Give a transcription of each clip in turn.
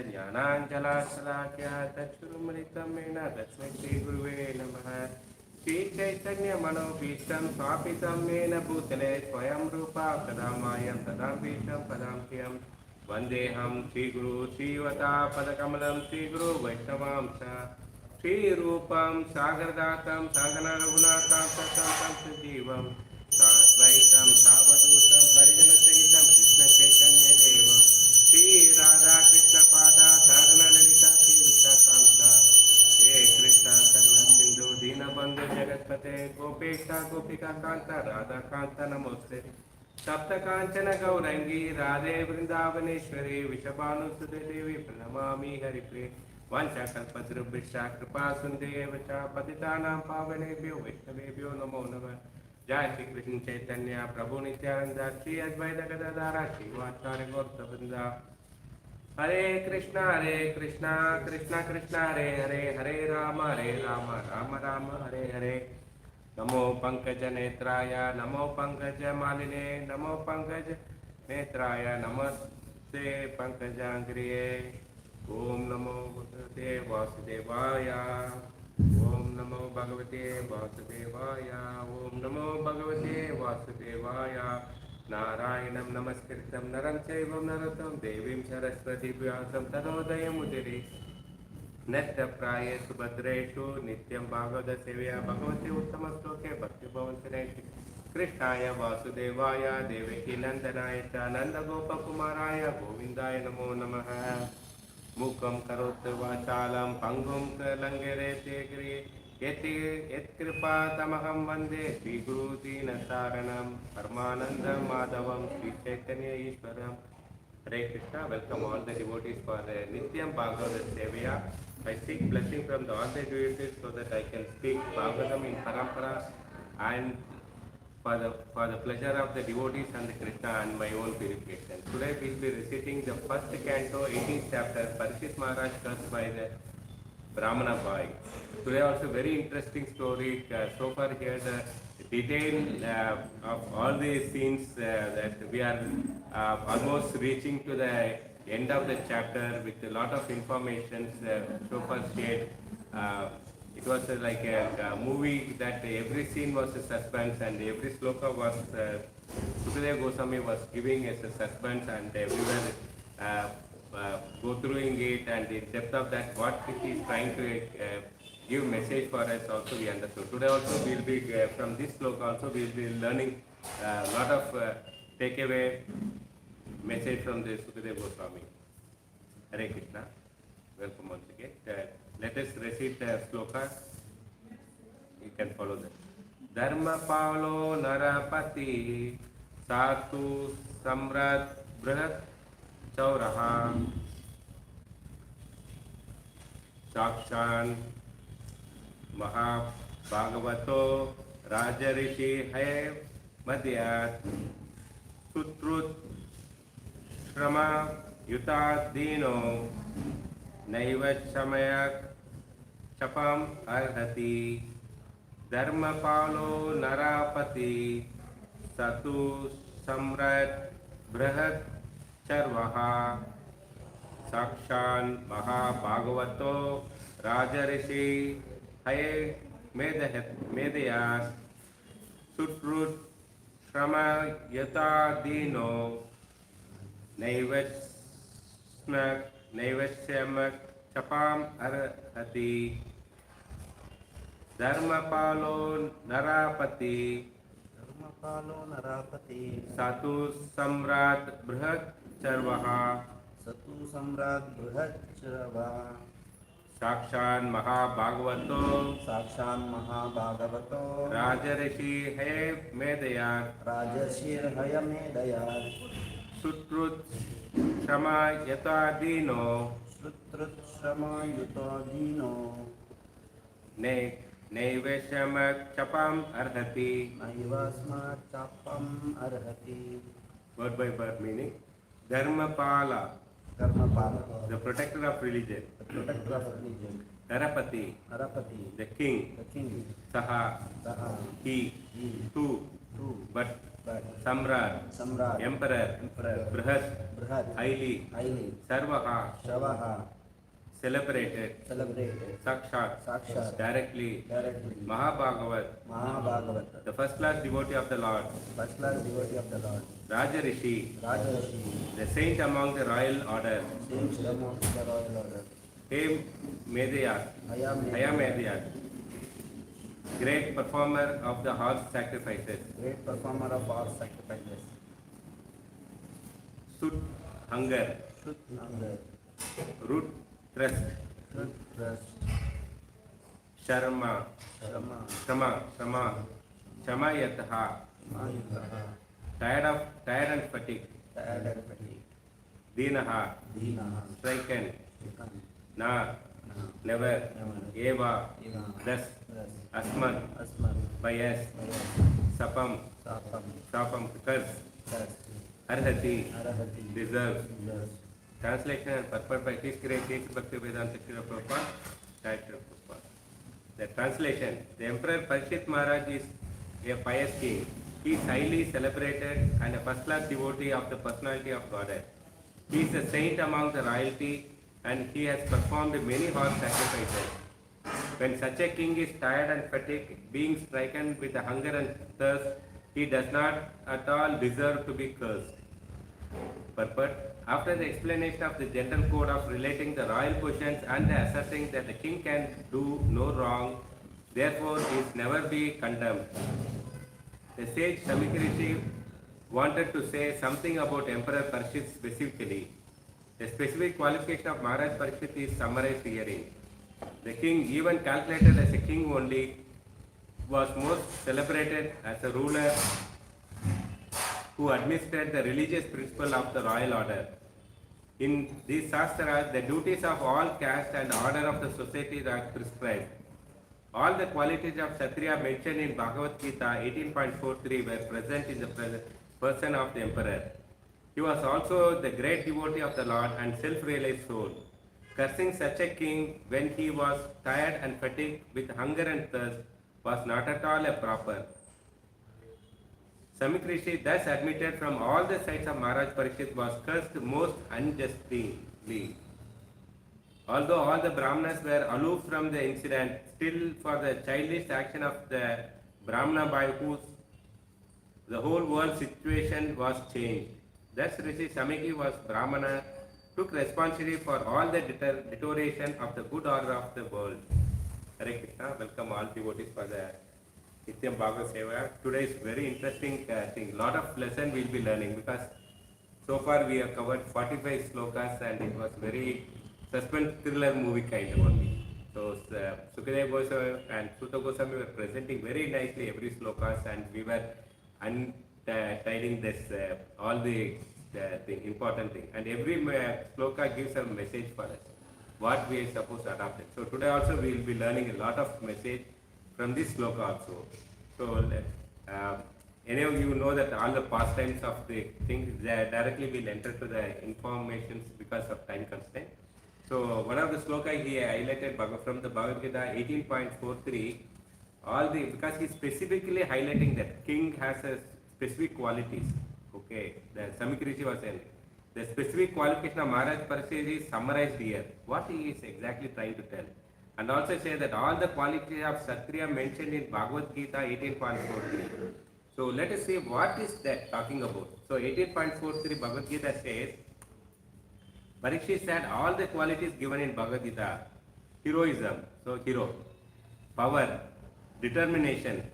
ज्ञानाञ्जलाशलाख्या तच्छ्रुमलितं येन तस्मै श्रीगुरुवे नमः। श्रीचैतन्यमनोभीष्टं स्थापितं येन भूतले स्वयं रूपा कदा मायं तदा भीष्टं पदां प्रियं वन्देऽहं श्रीगुरु श्रीवतापदकमलं श्रीगुरु वैष्णवां च श्रीरूपं सागरदातं सागररघुनाथं सतं सजीवं साद्वैतं सावधूतं परिजनसहितं कृष्णचैतन्यदेवं श्रीराधाकृष्णपादा साधनललिता श्रीविशाखान्ता हे कृष्ण करुणा सिन्धु दीनबन्धु जगत्पते गोपेशा गोपिकान्ता राधाकान्ता नमोस्ते सप्तकाञ्चन गौरङ्गी राधे वृन्दावनेश्वरी विषभानुसुते देवी प्रणमामि हरिप्रिये वाञ्छाकल्पतरुभ्यश्च कृपा सिन्धुभ्येव च पतितानां पावनेभ्यो वैष्णवेभ्यो नमो नमः। जय श्री कृष्ण चैतन्य प्रभु नित्यानंद श्री अद्वैत गदाधर श्रीवासादि गौरवृंद। हरे कृष्णा कृष्णा कृष्णा हरे हरे हरे राम राम राम हरे हरे। नमो पंकज नेत्राय नमो पंकज मालिने नमो पंकज नेत्राय नमस्ते पंकजांग्रिये। ओम नमो भगवते वासुदेवाय। ओम नमो भगवते वासुदेवाय। ओम नमो भगवते वासुदेवाय। नारायणं नमस्कृतं नरं चैव नरोत्तमं देवीं सरस्वतीं व्यासं ततो जयमुदीरये। नष्टप्राये सुभद्रेषु नित्यं भागवतसेवया भगवते उत्तमश्लोके भक्तिभवन्ति कृष्णाय वासुदेवाय देवकी नन्दनाय च नन्दगोपकुमाराय गोविन्दाय नमो नमः। मूकं करोति वाचालं पङ्गुं लङ्घयते गिरिं यत्कृपातमहं वन्दे श्रीगुरुदीनतारणं परमानन्दं माधवं Sri Chaitanya ईश्वरम्। Hare Krishna, welcome all the devotees for the Nityam Bhagavad Sevaya. I seek blessing from the all the devotees so that I can speak Bhagavatam in Parampara and for the pleasure of the devotees and the Krishna and my own purification. Today we will be reciting the first canto, 18th chapter, Parikshit Maharaj cursed by the Brahmana boy. Today also very interesting story. So far here the detail of all the scenes that we are almost reaching to the end of the chapter with a lot of information so far shared. It was like a movie that every scene was a suspense and every sloka was Sukadeva Goswami was giving as a suspense and everywhere go through it and the depth of that what he is trying to give message for us also we understood. Today also we will be from this sloka also we will be learning a lot of takeaway message from the Sukadeva Goswami. Hare Krishna. Welcome once again. Let us recite the sloka. You can follow that. Dharma Palo Narapati Satu Samrat Brahat Chauraha Sakshan Mahabhagavato Rajarishi Hai Madhyat Sutrut Shrama Yuta Dino Naivat Samayak Chapam Arhati Dharmapalo Narapati Satu Samrat Brahat Charvaha Sakshan Mahabhagavato Rajarishi Haye Medayas Sutrut Shrama Yata Dino Naivasyamak Chapam Arhati Dharmapalo Narapati Satu Samrat Brihat Charvaha Sakshan Mahabhagavato Rajarishi Hay Medayat Sutrut Shama Yata Dino Naivasyamak Chapam Arhati. Word by word meaning. Dharmapala, the protector of religion. Narapati, the king. Saha, he, too. But Samrat, Emperor, Brihat, highly, Sarvaha, celebrated, Sakshat, directly, Mahabhagavat, the first class devotee of the Lord, Rajarishi, the saint among the royal order, Hey Medayat, great performer of the horse sacrifices, Sut, hunger, Root, trust, Shama Yataha, tired and fatigued, Dinaha, striken, Na, never, Eva, thus, Asman, bias, Sapam, curse, Arhati, deserves. Translation and purport by His Great Bhakti Vedanta Prabhupada, Director Prabhupada. The translation: the Emperor Parikshit Maharaj is a pious king. He is highly celebrated and a first-class devotee of the personality of Godhead. He is a saint among the royalty and he has performed many horse sacrifices. When such a king is tired and fatigued, being stricken with the hunger and thirst, he does not at all deserve to be cursed. Purport: after the explanation of the general code of relating the royal positions and the asserting that the king can do no wrong, therefore he is never be condemned, the sage Samikrishi wanted to say something about Emperor Parikshit specifically. The specific qualification of Maharaj Parikshit is summarized herein. The king, even calculated as a king only, was most celebrated as a ruler who administered the religious principle of the royal order. In these Shastras, the duties of all caste and order of the society are prescribed. All the qualities of Kshatriya mentioned in Bhagavad Gita 18.43 were present in the person of the emperor. He was also the great devotee of the Lord and self-realized soul. Cursing such a king when he was tired and fatigued with hunger and thirst was not at all a proper. Samikrishi thus admitted from all the sides of Maharaj Parikshit was cursed most unjustly. Although all the Brahmanas were aloof from the incident, still for the childish action of the Brahmana by whose the whole world situation was changed. Thus Rishi Samiki was Brahmana, took responsibility for all the deterioration of the good order of the world. Hare Krishna, welcome all devotees for the Nityam Bhagavad Seva. Today is very interesting thing. Lot of lesson we'll be learning because so far we have covered 45 slokas and it was very suspense thriller movie kind of only. So Sukadeva Goswami and Sutta Goswami were presenting very nicely every slokas and we were untiding this all the important thing. And every sloka gives a message for us, what we are supposed to adopt it. So today also we will be learning a lot of message from this sloka also. So any of you know that all the pastimes of the things directly will enter to the informations because of time constraint. So one of the sloka he highlighted from the Bhagavad Gita 18.43, because he specifically highlighting that king has a specific qualities. Okay, the Samikrishi was saying the specific qualification of Maharaj Parikshit is summarized here. What he is exactly trying to tell. And also say that all the qualities of Kshatriya mentioned in Bhagavad Gita 18.43. So let us see what is that talking about. So 18.43 Bhagavad Gita says, Parikshit said all the qualities given in Bhagavad Gita, heroism, so hero, power, determination,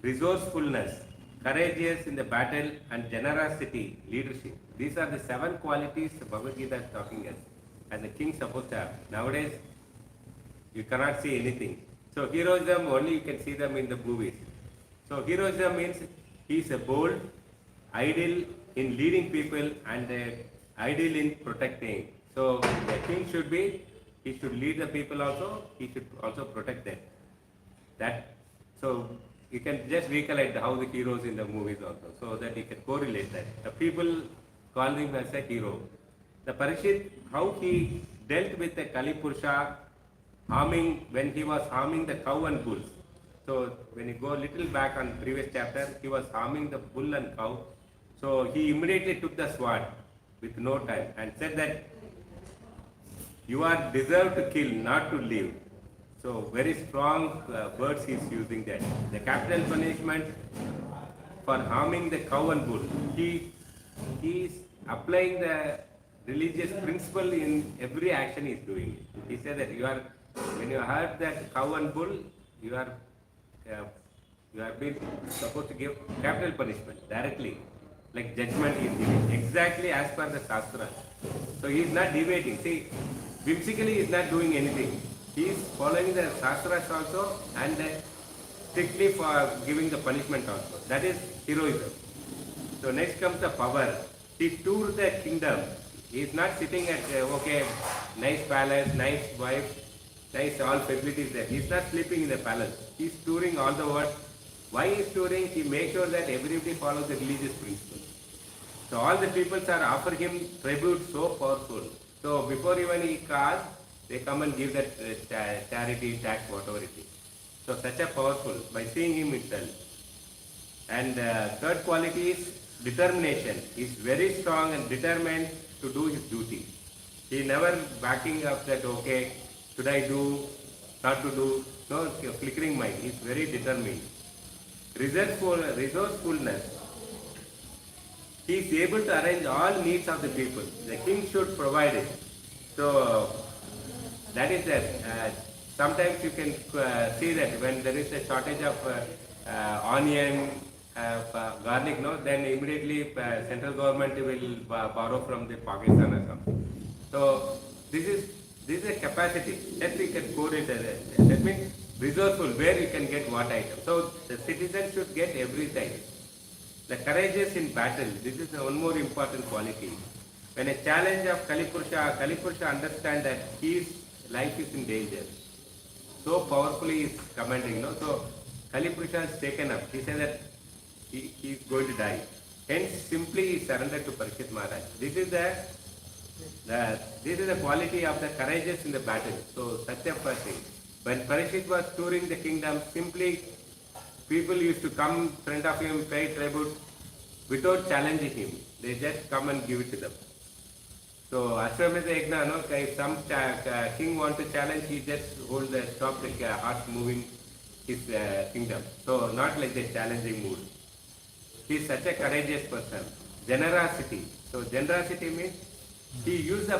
resourcefulness, courageous in the battle and generosity, leadership. These are the 7 qualities Bhagavad Gita is talking as a king supposed to have. Nowadays, you cannot see anything. So heroism, only you can see them in the movies. So heroism means he is a bold, ideal in leading people and ideal in protecting. So the king should be, he should lead the people also, he should also protect them. So you can just recollect how the heroes in the movies also, so that you can correlate that. The people call him as a hero. The Parikshit, how he dealt with the Kali Purusha, when he was harming the cow and bulls. So when you go a little back on previous chapter, he was harming the bull and cow. So he immediately took the sword with no time and said that you are deserved to kill, not to live. So very strong words he is using that. The capital punishment for harming the cow and bull. He is applying the religious principle in every action he is doing. He said that when you hurt that cow and bull, you are been supposed to give capital punishment directly, like judgment he is giving exactly as per the Shastra. So he is not deviating. See, whimsically he is not doing anything. He is following the Shastras also and strictly for giving the punishment also. That is heroism. So next comes the power. He toured the kingdom. He is not sitting at nice palace, nice wife, nice all facilities there. He is not sleeping in the palace. He is touring all the world. Why he is touring? He makes sure that everybody follows the religious principles. So all the people are offer him tribute so powerful. So before even he calls, they come and give that charity, tax, whatever it is. So such a powerful by seeing him itself. And third quality is determination. He is very strong and determined to do his duty. He never backing up that should I do, not to do. No flickering mind. He is very determined. Resourcefulness. He is able to arrange all needs of the people. The king should provide it. So that is that. Sometimes you can see that when there is a shortage of onion, garlic, then immediately central government will borrow from the Pakistan or something. So this is a capacity that we can pour it. That means resourceful, where you can get what item. So the citizen should get everything. The courageous in battle. This is one more important quality. When a challenge of Kalipurusha understands that his life is in danger. So powerfully is commanding. So Kalipurusha is taken up. He said that he is going to die. Hence simply he surrendered to Parikshit Maharaj. This is the quality of the courageous in the battle. So such a person. When Parikshit was touring the kingdom, simply people used to come in front of him, pay tribute without challenging him. They just come and give it to them. So Ashwamedha Yajna, if some king wants to challenge, he just stop the horse moving his kingdom. So not like the challenging mood. He is such a courageous person. Generosity. So generosity means he used to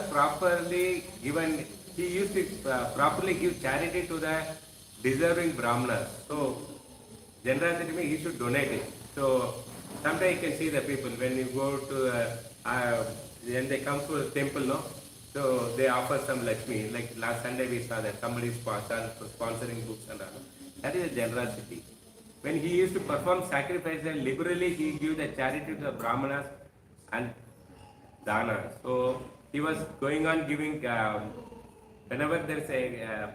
properly give charity to the deserving brahmanas. So generosity means he should donate it. So sometimes you can see the people when you go to when they come to the temple, so they offer some Lakshmi. Like last Sunday we saw that somebody is sponsoring books and all. That is a generosity. When he used to perform sacrifices liberally, he gave the charity to the brahmanas and dana. So he was going on giving, whenever there is a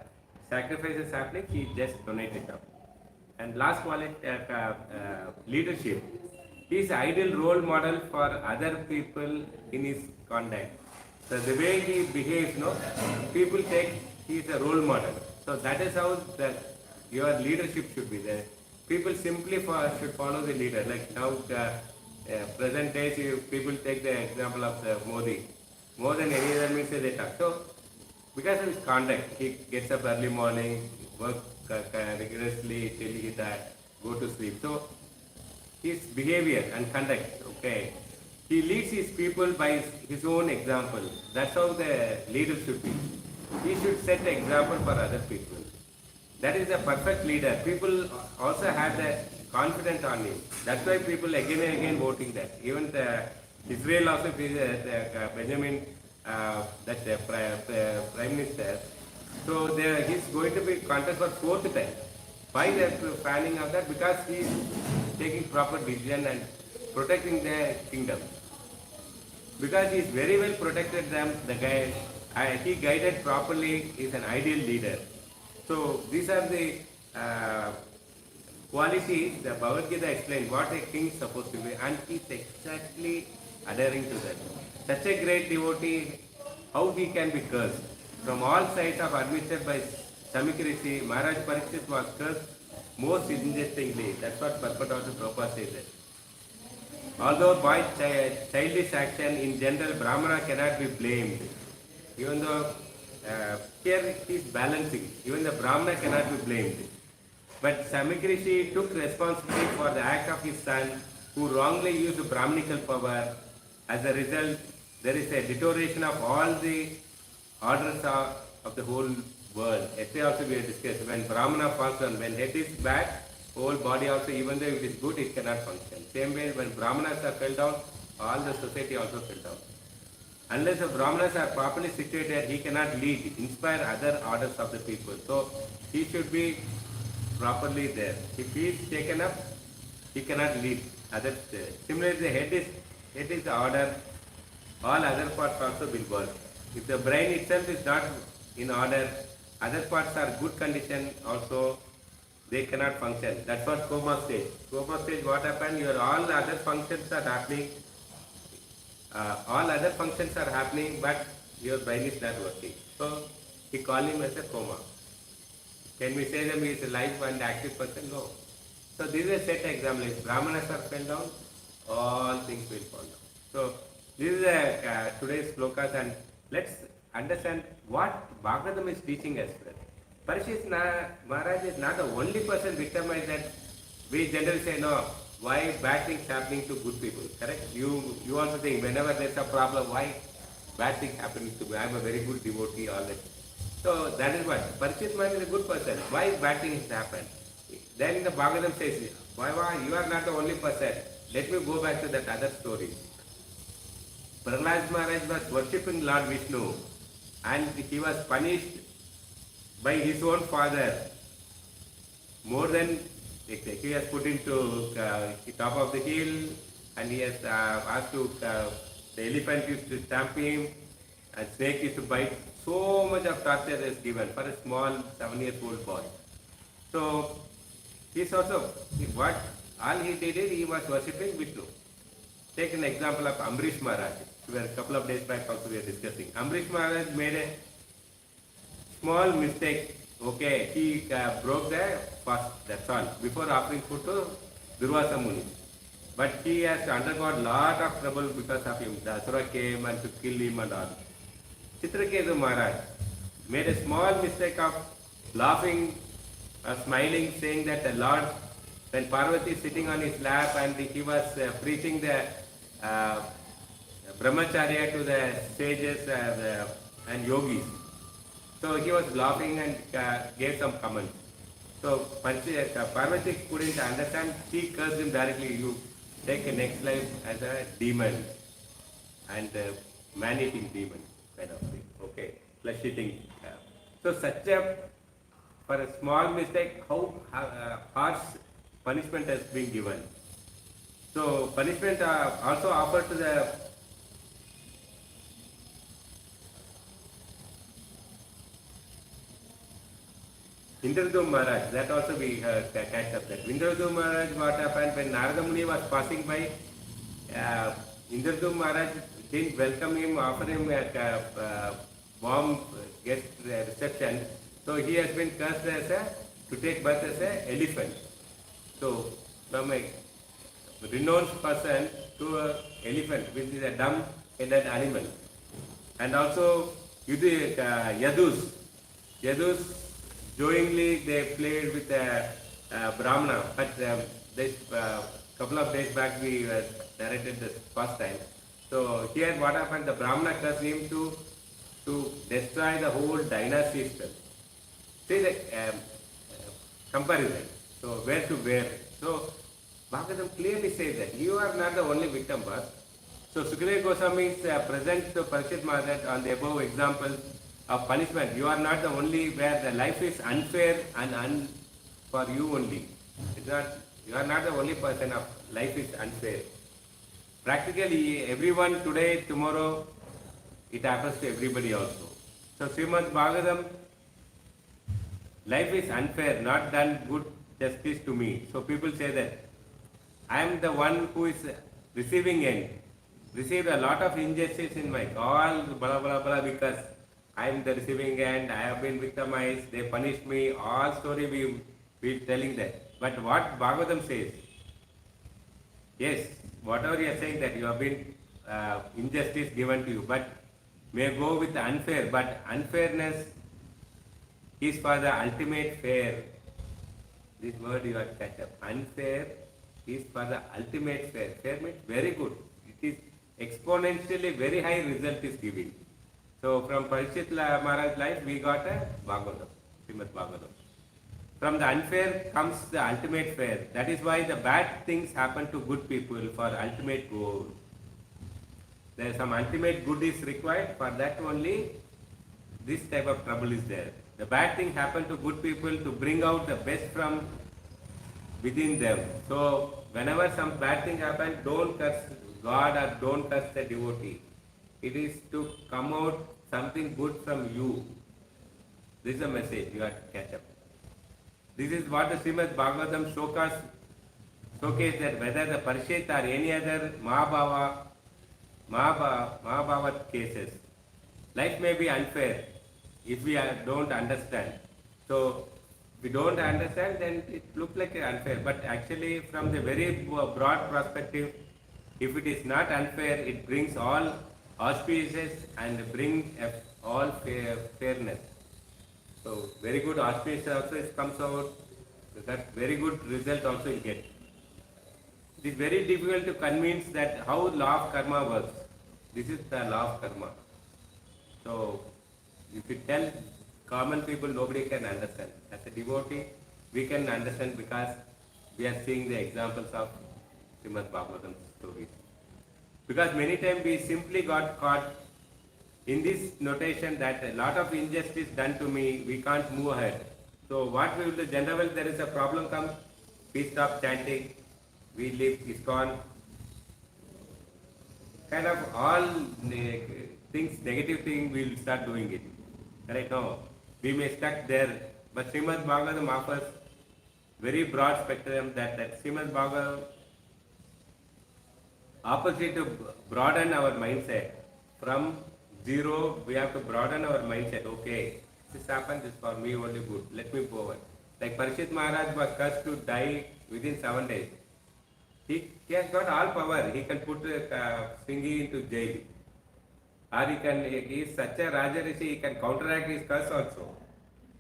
sacrifices happening, he just donated them. And last quality, leadership. He is ideal role model for other people in his conduct. So the way he behaves, people take he is a role model. So that is how your leadership should be there. People simply should follow the leader. Like now, present days, people take the example of the Modi. More than any other means they talk. So because of his conduct, he gets up early morning, work rigorously till he go to sleep. So his behavior and conduct, he leads his people by his own example. That's how the leader should be. He should set the example for other people. That is a perfect leader. People also have the confidence on him. That's why people again and again voting that. Even Israel also, Benjamin, Prime Minister, so he's going to be contest for fourth time. Why they are planning of that? Because he is taking proper decision and protecting the kingdom. Because he is very well protected them, the guy, he guided properly, is an ideal leader. So these are the qualities the Bhagavad Gita explained what a king is supposed to be, and he is exactly adhering to that. Such a great devotee, how he can be cursed? From all sides of administered by Samik Rishi, Maharaj Parikshit was cursed most interestingly, that's what purport also Prabhupada says that. Although by childish action in general, Brahmana cannot be blamed. Even though here he is balancing, even the Brahmana cannot be blamed. But Samikrishi took responsibility for the act of his son, who wrongly used Brahminical power. As a result, there is a deterioration of all the orders of the whole world. Yesterday also we have discussed, when Brahmana falls down, when head is bad, whole body also, even though it is good, it cannot function. Same way, when Brahmanas are fell down, all the society also fell down. Unless the Brahmanas are properly situated, he cannot lead, inspire other orders of the people. So he should be properly there. If he is taken up, he cannot lead others there. Similarly, the head is the order, all other parts also will work. If the brain itself is not in order, other parts are good condition also, they cannot function. That's what coma stage. Coma stage, what happened? Your all other functions are happening. All other functions are happening, but your brain is not working. So he called him as a coma. Can we say that he is a live and active person? No. So this is a set example. If Brahmanas are fell down, all things will fall down. So this is today's slokas, and let's understand what Bhagavatam is teaching us. Parishit Maharaj is not the only person victimized that we generally say, no, why bad things happening to good people, correct? You also think whenever there's a problem, why bad things happening to me? I'm a very good devotee, all that. So that is what. Parishit Maharaj is a good person. Why bad things happen? Then the Bhagavatam says, why, you are not the only person. Let me go back to that other story. Prahlad Maharaj was worshipping Lord Vishnu, and he was punished by his own father. More than he has put into the top of the hill, and he has asked to the elephant used to stamp him, and snake used to bite. So much of torture is given for a small 7-year-old boy. So he's also, what all he did is he was worshipping Vishnu. Take an example of Amrish Maharaj. We were a couple of days back also we were discussing. Amrish Maharaj made a small mistake. Okay, he broke the fast, that's all, before offering food to Durvasa Muni. But he has undergone lot of trouble because of him. The Asura came and to kill him and all. Chitraketu Maharaj made a small mistake of laughing or smiling, saying that the Lord, when Parvati is sitting on his lap and he was preaching the brahmacharya to the sages and yogis. So he was laughing and gave some comments. So Parvati couldn't understand. She cursed him directly. You take a next life as a demon and man-eating demon kind of thing. Okay, flesh-eating. So such a, for a small mistake, how harsh punishment has been given. So punishment also offered to the Indradu Maharaj, that also we catch up that. Indradu Maharaj, what happened when Narada Muni was passing by, Indradu Maharaj didn't welcome him, offer him a warm guest reception. So he has been cursed as to take birth as an elephant. So from a renowned person to an elephant, which is a dumb-headed animal. And also Yadus, joyingly they played with Brahmana, but this couple of days back we narrated this first time. So here what happened, the Brahmana cursed him to destroy the whole dynasty itself. See the comparison. So where to where. So Bhagavatam clearly says that you are not the only victim, but so Sukadeva Goswami is present to Parishit Maharaj on the above example of punishment. You are not the only where the life is unfair and for you only. It's not, you are not the only person of life is unfair. Practically everyone today, tomorrow, it happens to everybody also. So SrimadBhagavatam, life is unfair, not done good justice to me. So people say that I am the one who is receiving end. Received a lot of injustice in my all blah blah blah because I am the receiving end, I have been victimized, they punished me, all story we telling that. But what Bhagavatam says, yes, whatever you are saying that you have been injustice given to you, but may go with unfair, but unfairness is for the ultimate fair. This word you have to catch up. Unfair is for the ultimate fair. Fair means very good. It is exponentially very high result is giving. So from Parikshit Maharaj's life we got a Bhagavatam, SrimadBhagavatam. From the unfair comes the ultimate fair. That is why the bad things happen to good people for ultimate goal. There is some ultimate good is required, for that only this type of trouble is there. The bad thing happen to good people to bring out the best from within them. So whenever some bad thing happens, don't curse God or don't curse the devotee. It is to come out something good from you. This is the message you have to catch up. This is what the SrimadBhagavatam showcase that whether the Parishit or any other Mahabhavat cases, life may be unfair if we don't understand. So if we don't understand, then it looks like unfair. But actually from the very broad perspective, if it is not unfair, it brings all auspicious and brings all fairness. So very good auspice also comes out, that very good result also you get. It is very difficult to convince that how law of karma works. This is the law of karma. So if you tell common people, nobody can understand. As a devotee, we can understand because we are seeing the examples of SrimadBhagavatam stories. Because many times we simply got caught in this notation that a lot of injustice done to me, we can't move ahead. So what we will do, generally there is a problem comes, we stop chanting, we leave ISKCON, kind of all things, negative things, we will start doing it. Right now, we may stuck there, but SrimadBhagavatam offers very broad spectrum that SrimadBhagavatam opposite to broaden our mindset. From zero, we have to broaden our mindset. Okay, this happened, this for me only good. Let me forward. Like Parikshit Maharaj was cursed to die within 7 days. He has got all power. He can put Singhi into jail. Or he is such a Raja Rishi, he can counteract his curse also.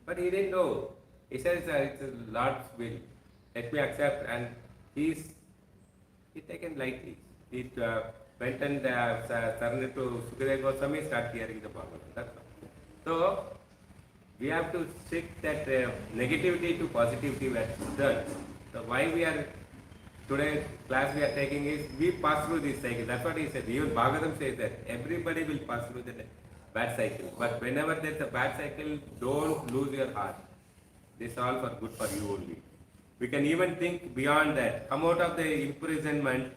But he didn't know. He says it's Lord's will. Let me accept. And he taken lightly. He went and surrendered to Sukadeva Goswami, start hearing the Bhagavatam. That's all. So we have to shift that negativity to positivity where it's done. So why we are today class we are taking is we pass through this cycle. That's what he said. Even Bhagavatam says that everybody will pass through the bad cycle. But whenever there's a bad cycle, don't lose your heart. This is all for good for you only. We can even think beyond that. Come out of the imprisonment.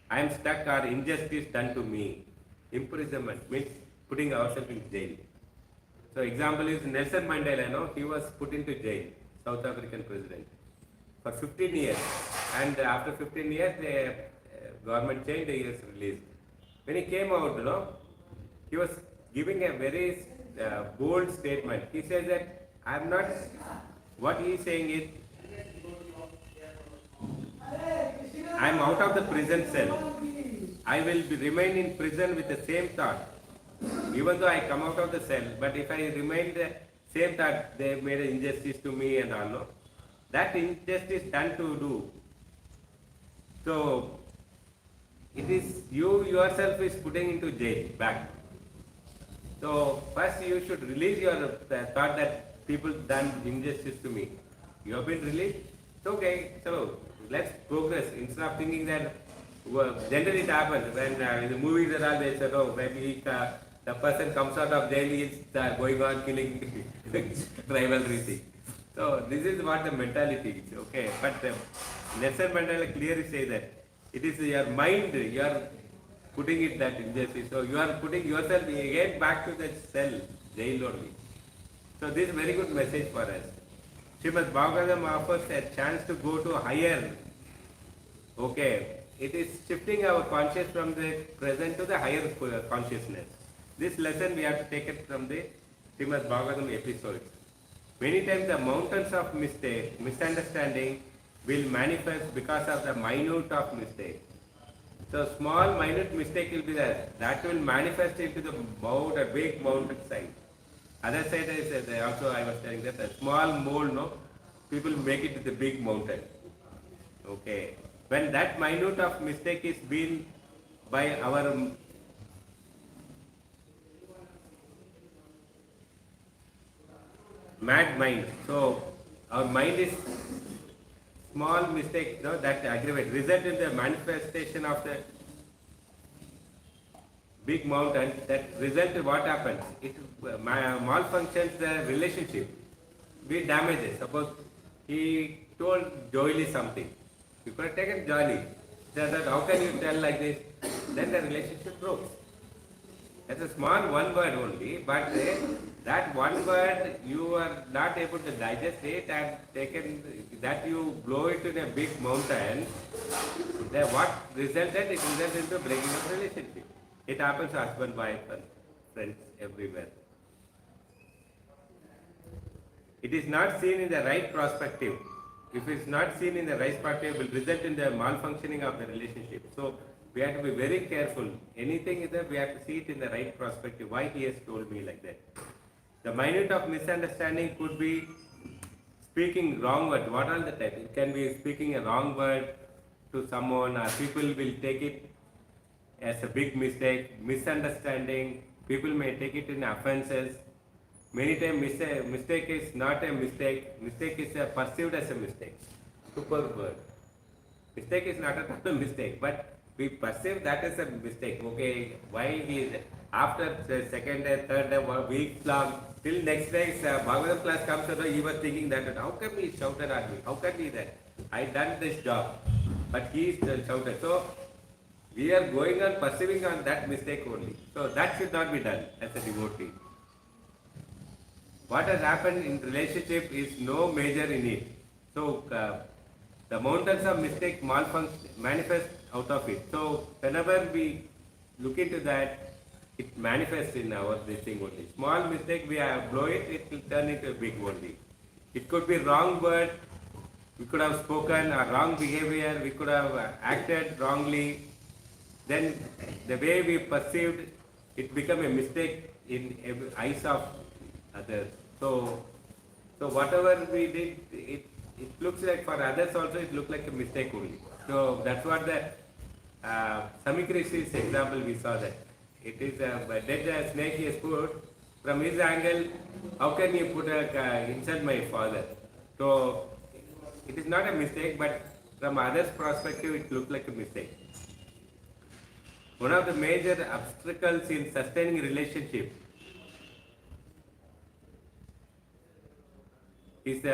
I am stuck or injustice done to me. Imprisonment means putting ourselves in jail. So example is Nelson Mandela, no? He was put into jail, South African president, for 15 years. And after 15 years, the government changed, he was released. When he came out, he was giving a very bold statement. He says that I am not, what he is saying is, I am out of the prison cell. I will remain in prison with the same thought. Even though I come out of the cell, but if I remain the same thought, they made an injustice to me and all, no? That injustice done to do. So, it is you yourself is putting into jail back. So, first you should release your thought that people done injustice to me. You have been released? It's okay. So, let's progress. Instead of thinking that, generally it happens when in the movies and all, they say, oh, maybe the person comes out of jail, he is going on killing rivalry thing. So this is what the mentality is, okay. But Nelson Mandela clearly says that it is your mind, you are putting it that injustice. So you are putting yourself again back to the cell, jail only. So this is a very good message for us. SrimadBhagavatam offers a chance to go to higher. Okay, it is shifting our consciousness from the present to the higher consciousness. This lesson we have to take it from the SrimadBhagavatam episode. Many times the mountains of mistake, misunderstanding will manifest because of the minute of mistake. So small minute mistake will be there. That will manifest into the a big mountain size. Other side is also I was telling that a small mole, no, people make it to the big mountain. Okay. When that minute of mistake is been by our mad mind. So our mind is small mistake, no, that aggravate result in the manifestation of the big mountain. That result what happens? It malfunctions the relationship. We damage it. Suppose he told Joely something. You could have taken Joely. Said that how can you tell like this? Then the relationship broke. That's a small one word only, but that one word you are not able to digest it and taken that you blow it in a big mountain. Then what resulted? It resulted into breaking of relationship. It happens to husband, wife, and friends everywhere. It is not seen in the right perspective. If it is not seen in the right perspective, it will result in the malfunctioning of the relationship. So we have to be very careful. Anything is that we have to see it in the right perspective. Why he has told me like that? The minute of misunderstanding could be speaking wrong word. What are the types? It can be speaking a wrong word to someone, or people will take it as a big mistake, misunderstanding. People may take it in offenses. Many times mistake is not a mistake. Mistake is perceived as a mistake. Super word. Mistake is not a mistake, but we perceive that as a mistake. Okay, why he is after the second day, third day, 1 week long, till next day Bhagavatam class comes, he was thinking that how can he shouted at me? How can he that? I done this job, but he still shouted. So we are going on perceiving on that mistake only. So that should not be done as a devotee. What has happened in relationship is no major in it. So the mountains of mistake malfunction manifest out of it. So whenever we look into that, it manifests in our this thing only. Small mistake we blow it, it will turn into a big only. It could be wrong word, we could have spoken, or wrong behavior, we could have acted wrongly. Then the way we perceived, it become a mistake in eyes of others. So whatever we did, it looks like for others also it looked like a mistake only. So that's what the Samikrishi's example we saw that. It is a dead snake he has put. From his angle, how can he put insult my father? So it is not a mistake, but from others' perspective it looked like a mistake. One of the major obstacles in sustaining relationship is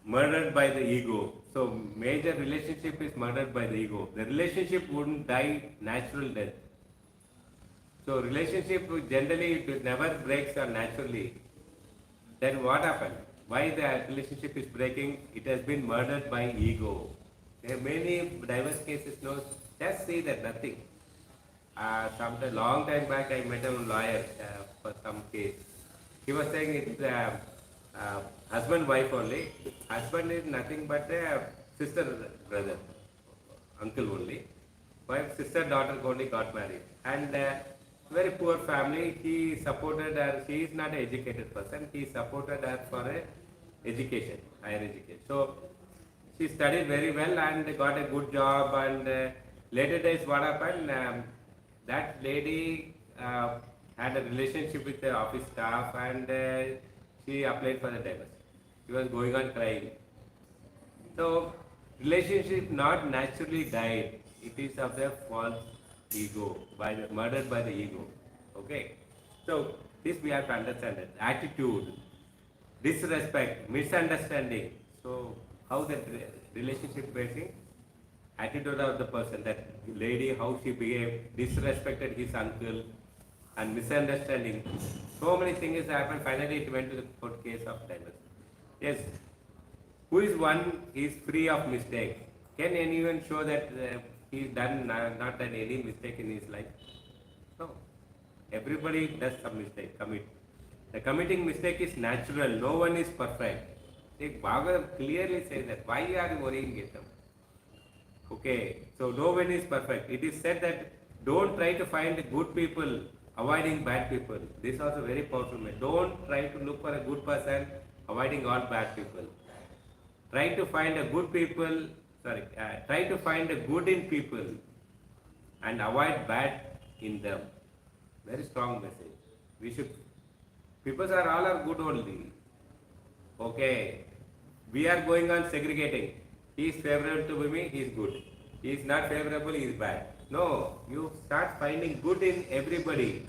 murdered by the ego. So major relationship is murdered by the ego. The relationship wouldn't die natural death. So relationship generally it never breaks or naturally. Then what happened? Why the relationship is breaking? It has been murdered by ego. There are many diverse cases. No, just say that nothing. Sometime long time back I met a lawyer for some case. He was saying it's husband wife only. Husband is nothing but a sister brother, uncle only. Wife sister daughter only got married, and very poor family. He supported her. She is not an educated person. He supported her for a education, higher education. So she studied very well and got a good job. And later days, what happened? That lady had a relationship with the office staff, and she applied for the divorce. She was going on crying. So relationship not naturally died. It is of the false ego, murdered by the ego. Okay. So this we have to understand it. Attitude, disrespect, misunderstanding. So how that relationship breaking? Attitude of the person, that lady, how she behaved, disrespected his uncle, and misunderstanding. So many things happened. Finally, it went to the court case of divorce. Yes. Who is one is free of mistake? Can anyone show that he's done not done any mistake in his life? No. Everybody does some mistake, commit. The committing mistake is natural. No one is perfect. Bhagavatam clearly says that. Why are you worrying Getam? Okay, so no one is perfect. It is said that don't try to find good people, avoiding bad people. This is also very powerful. Don't try to look for a good person, avoiding all bad people. Try to find a good people, try to find a good in people and avoid bad in them. Very strong message. We should, people are good only. Okay, we are going on segregating. He is favorable to me, he is good. He is not favorable, he is bad. No, you start finding good in everybody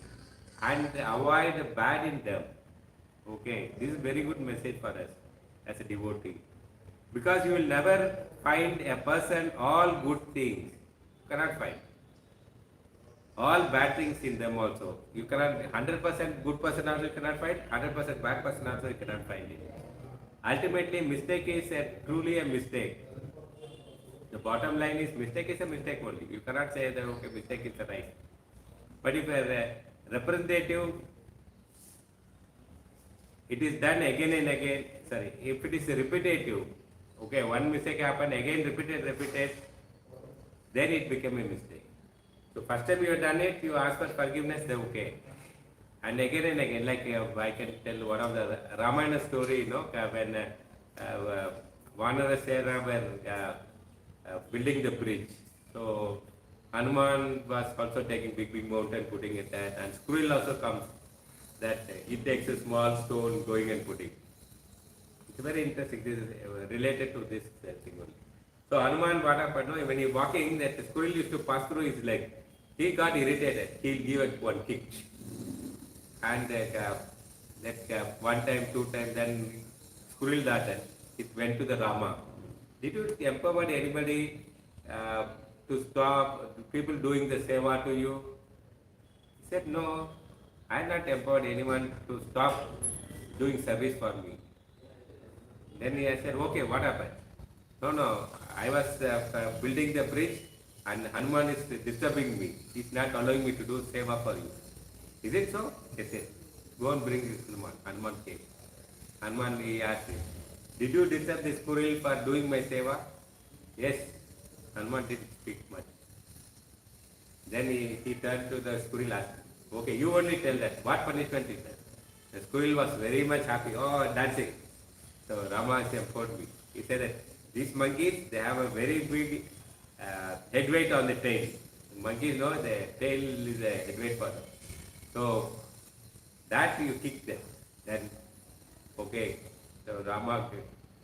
and avoid bad in them. Okay, this is very good message for us as a devotee. Because you will never find a person all good things. You cannot find. All bad things in them also. You cannot, 100% good person also you cannot find, 100% bad person also you cannot find it. Ultimately, mistake is truly a mistake. The bottom line is mistake is a mistake only. You cannot say that okay, mistake is a right. But if a representative, it is done again and again. If it is repetitive, okay, one mistake happened again, repeated, then it became a mistake. So first time you have done it, you ask for forgiveness, then okay. And again, like I can tell one of the Ramayana story, when Vanara Sera were building the bridge. So Hanuman was also taking big mountain, putting it there, and squirrel also comes. That he takes a small stone, going and putting. It's very interesting. This is related to this thing only. So Hanuman, what happened? When he walking, that squirrel used to pass through his leg. He got irritated. He'll give it one kick. And that one time, two times, then squirrel that it went to the Rama. Did you empower anybody to stop people doing the seva to you? He said, no, I not empowered anyone to stop doing service for me. Then he said, okay, what happened? No, I was building the bridge and Hanuman is disturbing me. He's not allowing me to do seva for you. Is it so? Yes. Go and bring Hanuman. Hanuman came. Hanuman, he asked him, did you disturb the squirrel for doing my seva? Yes. Hanuman didn't speak much. Then he turned to the squirrel and asked, okay, you only tell that. What punishment is that? The squirrel was very much happy. Oh, dancing. So Rama informed me. He said that these monkeys, they have a very big head weight on the tail. Monkeys know the tail is a head weight for them. So that you kick them. Then, okay. So Rama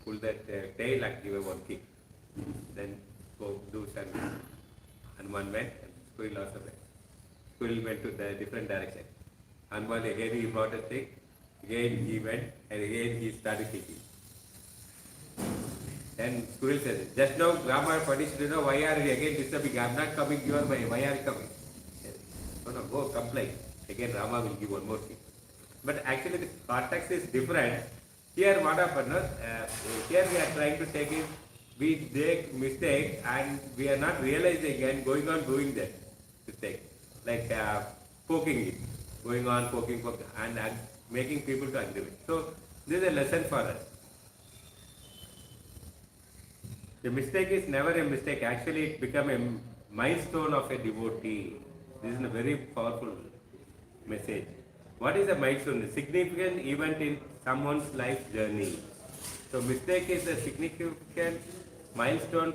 pulled that tail and give him one kick. Then go do service. Hanuman went and squirrel also went. Squirrel went to the different direction. Hanuman again he brought a thing. Again he went and again he started kicking. Then squirrel says, just now Rama punished, why are you again disturbing? I am not coming your way. Why are you coming? No, go complain. Again Rama will give one more kick. But actually the context is different. Here what happened? Here we are trying to take it, we make mistake and we are not realizing and going on doing that mistake. Like poking it, going on poking and making people to agree with. So this is a lesson for us. The mistake is never a mistake. Actually it becomes a milestone of a devotee. This is a very powerful message. What is a milestone? A significant event in someone's life journey. So mistake is a significant milestone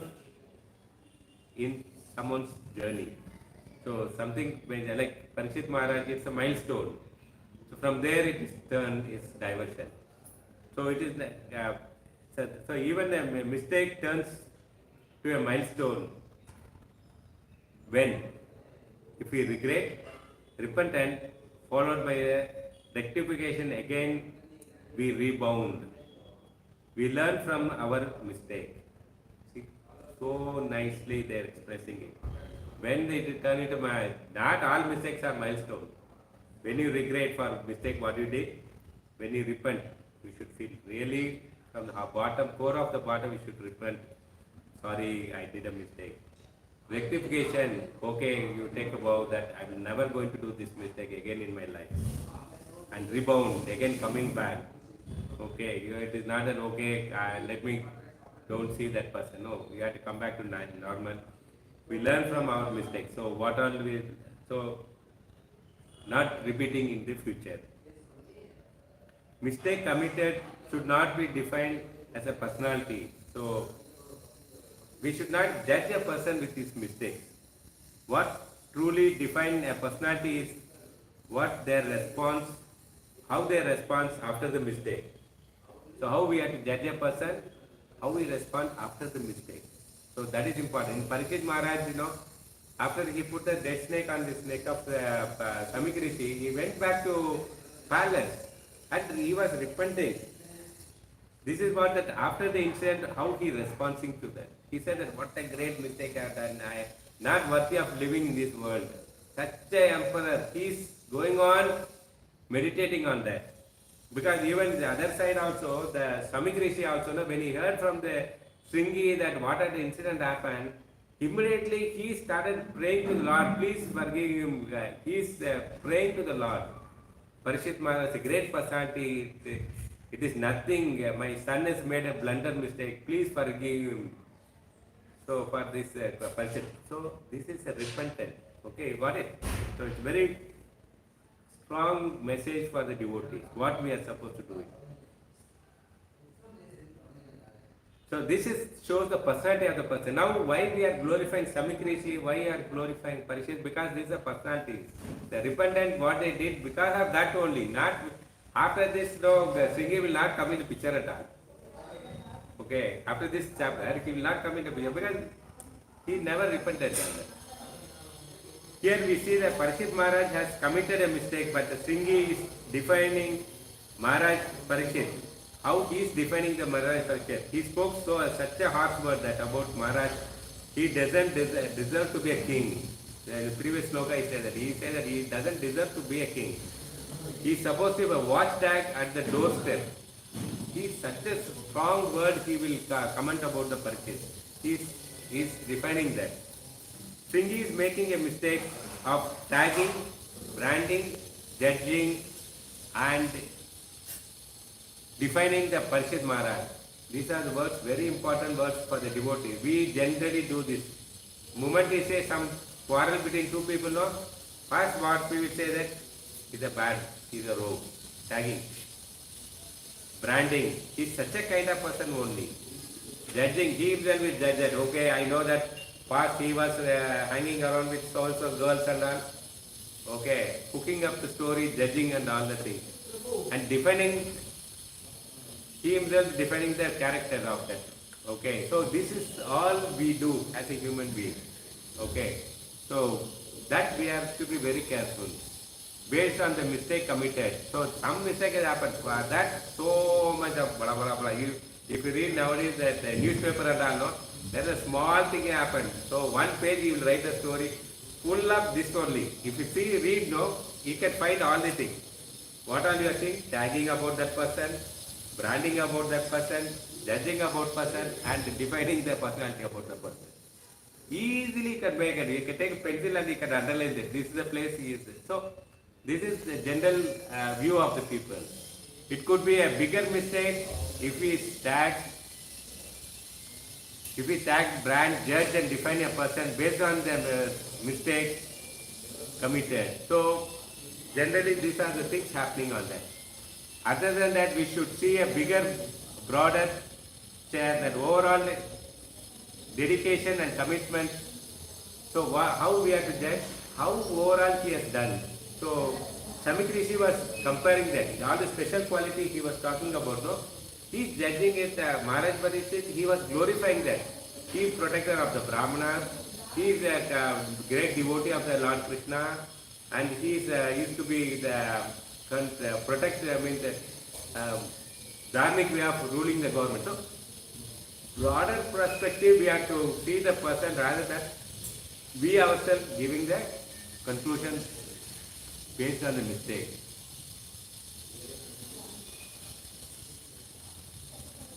in someone's journey. So something like Parikshit Maharaj, it's a milestone. So from there it is turned, it's diversion. So it is so even a mistake turns to a milestone when, if we regret, repent and followed by a rectification, again we rebound. We learn from our mistake. See, so nicely they are expressing it. When they turn into not all mistakes are milestones. When you regret for mistake what you did, when you repent, you should feel really from the bottom, core of the bottom, you should repent. Sorry, I did a mistake. Rectification, okay, you take a vow that I'm never going to do this mistake again in my life. and rebound, again coming back. Okay, it is not that okay, let me don't see that person. No, we have to come back to normal. We learn from our mistakes. So what all we, so not repeating in the future. Mistake committed should not be defined as a personality. So we should not judge a person with his mistakes. What truly defines a personality is what their response, how they respond after the mistake. So how we have to judge a person, how we respond after the mistake. So that is important. In Parikshit Maharaj, after he put the dead snake on the neck of Samik Rishi, he went back to palace and he was repenting. This is what that after the incident, how he responding to that. He said that what a great mistake I have done. I am not worthy of living in this world. Such a emperor, he is going on meditating on that. Because even the other side also, the Samik Rishi also, when he heard from the Shringi that what the incident happened, immediately he started praying to the Lord, please forgive him. He is praying to the Lord. Parikshit Maharaj is a great personality. It is nothing. My son has made a blunder mistake. Please forgive him. So for this Parikshit. So this is a repentance. Okay, got it? So it's very strong message for the devotees. What we are supposed to do. So this shows the personality of the person. Now why we are glorifying Samik Rishi, why we are glorifying Parikshit? Because this is a personality. The repentant, what they did, because of that only. Not after this, Shringi will not come in the picture at all. Okay, after this chapter, he will not come in the picture because he never repented. Here we see that Parikshit Maharaj has committed a mistake, but the Shringi is defining Maharaj Parikshit. How he is defining the Maharaj Parikshit. He spoke such a harsh word that about Maharaj, he doesn't deserve to be a king. In the previous sloka he said that he doesn't deserve to be a king. He is supposed to be a watchdog at the doorstep. He is such a strong word he will comment about the Parikshit. He is defining that. Shringi is making a mistake of tagging, branding, judging and defining the Parikshit Maharaj. These are the words, very important words for the devotee. We generally do this. Moment we say some quarrel between two people, no? First what we will say that he's a bad, he's a rogue. Tagging. Branding. He's such a kind of person only. Judging. He himself will judge that. Okay, I know that past he was hanging around with so-and-so girls and all. Okay. Cooking up the story, judging and all the things. And defining, he himself defining the character of that. Okay. So this is all we do as a human being. Okay. So that we have to be very careful. Based on the mistake committed. So some mistake has happened. For that, so much of blah blah blah. If you read nowadays that the newspaper and all, no, there's a small thing happened. So one page you will write a story full of this only. If you read, no, you can find all the things. What are you saying? Tagging about that person, branding about that person, judging about person, and defining the personality about the person. Easily you can make it. You can take a pencil and you can underline it. This is the place he is. So this is the general view of the people. It could be a bigger mistake if we tag, brand, judge and define a person based on the mistake committed. So generally these are the things happening on that. Other than that, we should see a bigger, broader share that overall dedication and commitment. So how we have to judge, how overall he has done. So Samik Rishi was comparing that. All the special quality he was talking about, no? He is judging it, Maharaj Parikshit, he was glorifying that. He is protector of the Brahmanas, he is a great devotee of the Lord Krishna, and he is used to be the protector, the dharmic way of ruling the government. So, broader perspective, we have to see the person rather than we ourselves giving the conclusion based on the mistake.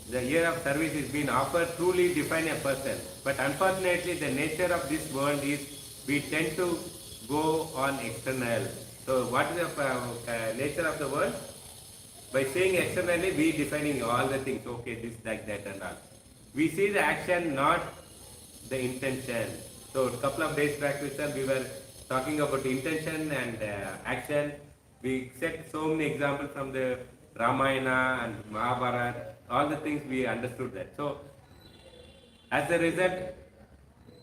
The year of service is being offered truly define a person. But unfortunately, the nature of this world is we tend to go on external. So what is the nature of the world? By saying externally, we defining all the things, okay, this, like that and all. We see the action, not the intention. So a couple of days back we were talking about intention and action. We set so many examples from the Ramayana and Mahabharata, all the things we understood that. So as a result,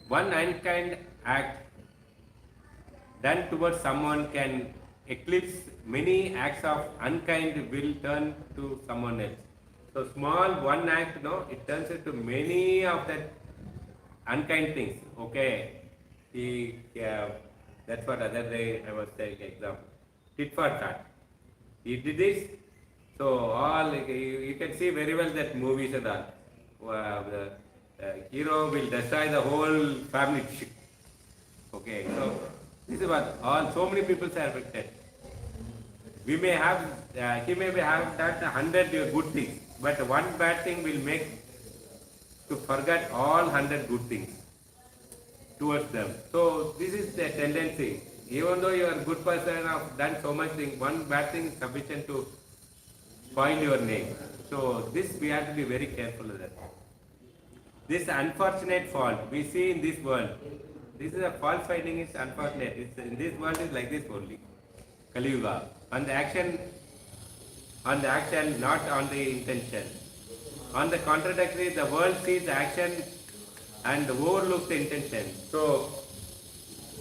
one unkind act done towards someone can eclipse many acts of unkind will turn to someone else. So small one act, no, it turns into many of that unkind things. Okay, that's what other day I was saying example. Tit for tat. He did this, so all you can see very well that movies and all. The hero will destroy the whole family. Okay, so this is what all so many people are affected. We may have he may have done 100 good things, but one bad thing will make to forget all 100 good things towards them. So this is the tendency. Even though you are a good person, have done so much thing, one bad thing is sufficient to spoil your name. So this we have to be very careful of that. This unfortunate fault we see in this world. This is a false finding is unfortunate. It's, in this world is like this only. Kali Yuga. On the action, not on the intention. On the contradictory, the world sees action and overlooks the intention. So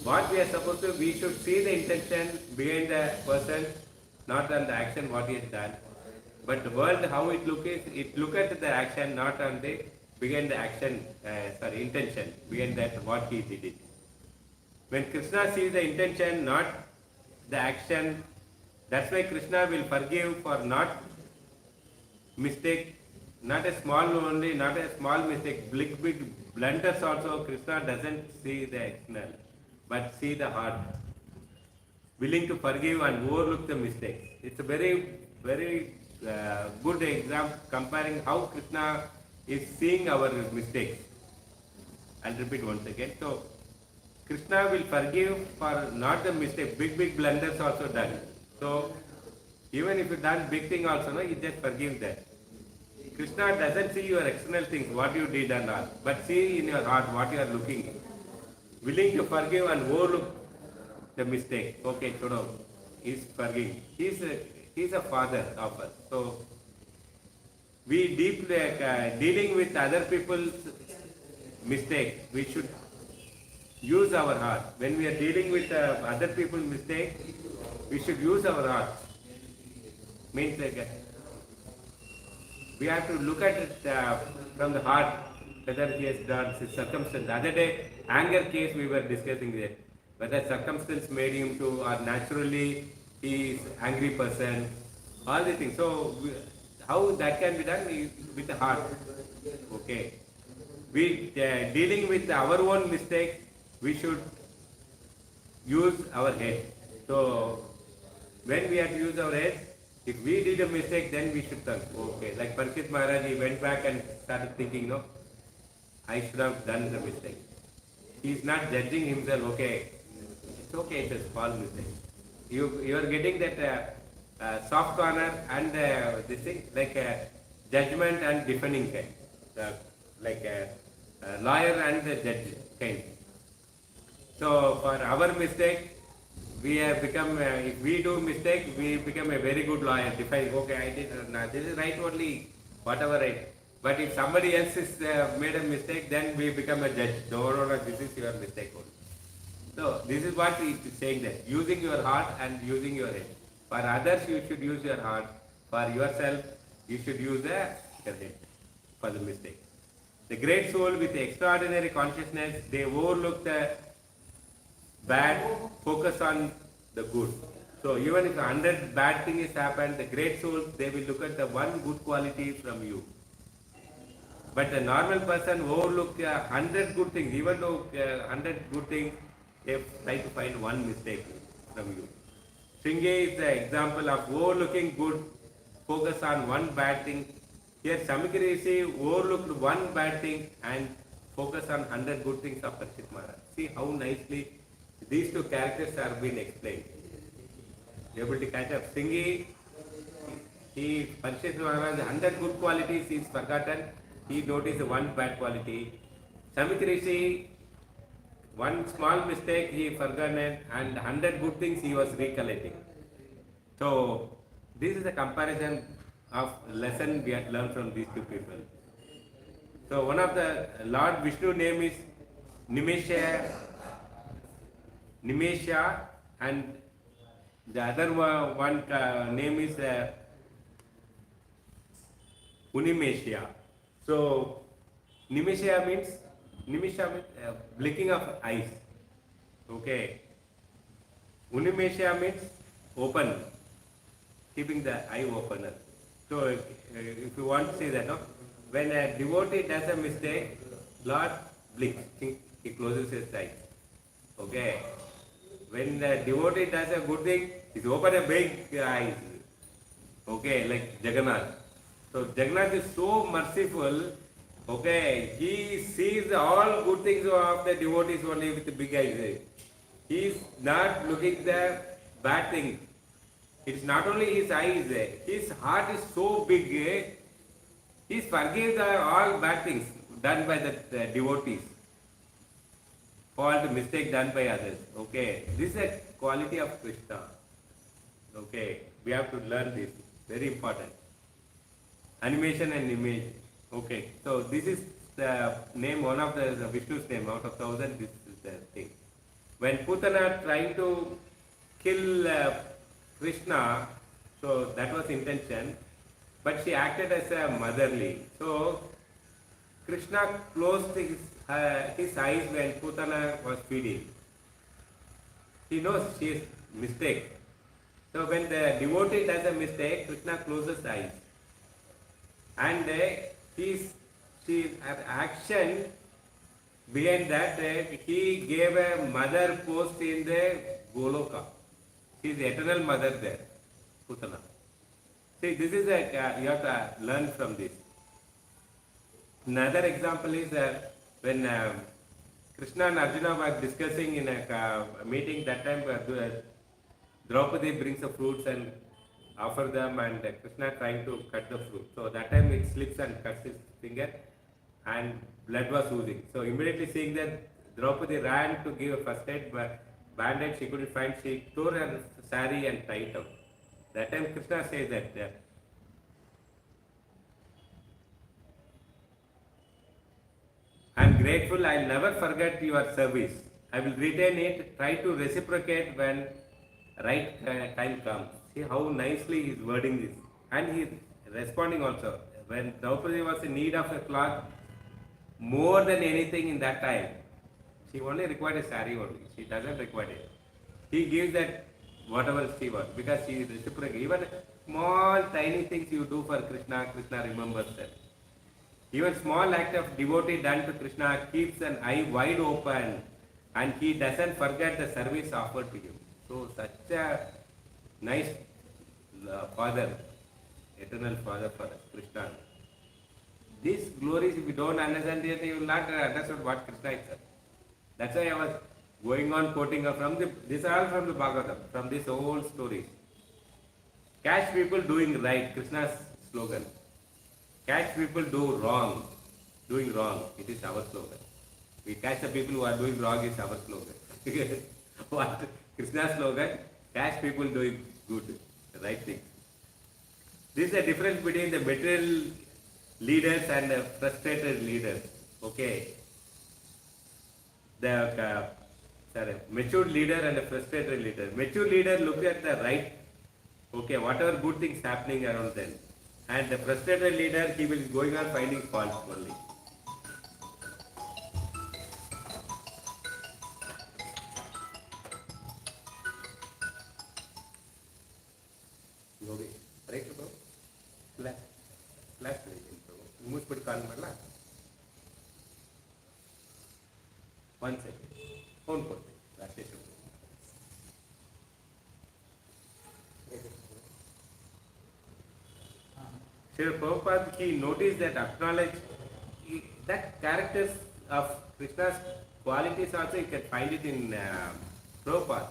what we are supposed to, we should see the intention behind the person, not on the action what he has done. But the world, how it look is, it look at the action, not on the behind the action, intention behind that what he did it. When Krishna sees the intention, not the action, that's why Krishna will forgive for not mistake, not a small only, not a small mistake, big blunders also. Krishna doesn't see the external, but see the heart. Willing to forgive and overlook the mistakes. It's a very, very good example comparing how Krishna is seeing our mistakes. I'll repeat once again. So Krishna will forgive for not the mistake, big blunders also done. So even if you done big thing also, no, you just forgive that. Krishna doesn't see your external things, what you did and all, but see in your heart what you are looking. Willing to forgive and overlook the mistake. Okay, Chodo, he's forgiving. He's a father of us. So we deeply dealing with other people's mistake, we should use our heart. When we are dealing with other people's mistake, we should use our heart. Means like we have to look at it from the heart, whether he has done his circumstance. The other day, anger case we were discussing there. Whether circumstance made him to, or naturally he is angry person, all these things. So how that can be done with the heart. Okay. We dealing with our own mistake, we should use our head. So when we have to use our head, if we did a mistake, then we should think, okay. Like Parikshit Maharaj, he went back and started thinking, no, I should have done the mistake. He is not judging himself, okay, it's okay, it's a small mistake. You are getting that soft corner and this thing, like judgment and defending kind, like a lawyer and the judge kind. So for our mistake, we have become, if we do mistake, we become a very good lawyer. Define, okay, I did, this is right only, whatever right. But if somebody else is made a mistake, then we become a judge. No, this is your mistake only. So this is what it is saying that, using your heart and using your head. For others, you should use your heart. For yourself, you should use your head for the mistake. The great soul with extraordinary consciousness, they overlook the bad, focus on the good. So even if 100 bad things happen, the great souls, they will look at the one good quality from you. But the normal person overlook 100 good things, even though 100 good things, they try to find one mistake from you. Sringe is the example of overlooking good, focus on one bad thing. Here Samikiri Rishi overlooked one bad thing and focus on 100 good things of Parikshit Maharaj. See how nicely These two characters are being explained. Able to catch up. Singhi, he Parikshit Maharaj, 100 good qualities is forgotten. He noticed one bad quality. Samit Rishi, one small mistake he forgotten, and 100 good things he was recollecting. So this is a comparison of lesson we had learned from these two people. So one of the Lord Vishnu name is Nimesha, and the other one name is Unimesha. So Nimesha means blinking of eyes. Okay. Unimesha means open, keeping the eye open. So if you want to say that, no? When a devotee does a mistake, Lord blinks, he closes his eyes. Okay. When the devotee does a good thing, he opens a big eyes. Okay, like Jagannath. So Jagannath is so merciful. Okay, he sees all good things of the devotees only with the big eyes. He is not looking the bad thing. It's not only his eyes. His heart is so big. He forgives all bad things done by the devotees. Fault, mistake done by others. Okay, this is a quality of Krishna. Okay, we have to learn this. Very important. Animation and image. Okay, so this is the name, one of the Vishnu's name out of 1,000. This is the thing. When Putana trying to kill Krishna, so that was intention, but she acted as a motherly. So Krishna closed his eyes when Putana was feeding. He knows she is mistake. So when the devotee does a mistake, Krishna closes eyes. And his action behind that, he gave a mother post in the Goloka. She is the eternal mother there, Putana. See, this is you have to learn from this. Another example is when Krishna and Arjuna were discussing in a meeting, that time Draupadi brings the fruits and offer them, and Krishna trying to cut the fruit. So that time it slips and cuts his finger and blood was oozing. So immediately seeing that, Draupadi ran to give a first aid, but bandage she couldn't find. She tore her sari and tied it up. That time Krishna says that I am grateful, I will never forget your service. I will retain it, try to reciprocate when right time comes. See how nicely he is wording this. And he is responding also. When Draupadi was in need of a cloth, more than anything in that time, she only required a sari only. She doesn't require it. He gives that whatever she wants, because she is reciprocal. Even small tiny things you do for Krishna, Krishna remembers that. Even small act of devotee done to Krishna keeps an eye wide open, and he doesn't forget the service offered to him. So such a nice father, eternal father for us, Krishna. These glories, if you don't understand it, you will not understand what Krishna is. That's why I was going on quoting from this all from the Bhagavatam, from this whole story. Catch people doing right, Krishna's slogan. Catch people doing wrong. It is our slogan. We catch the people who are doing wrong is our slogan. What? Krishna's slogan, catch people doing good, the right thing. This is the difference between the material leaders and the frustrated leaders. Okay. The mature leader and a frustrated leader. Mature leader looks at the right, okay, whatever good things happening around them. And the frustrated leader, he will going on finding faults only. Okay, right, bro? Class, move put call marla. 1 second. Phone call. Srila Prabhupada, he noticed that acknowledge that characters of Krishna's qualities also you can find it in Prabhupada.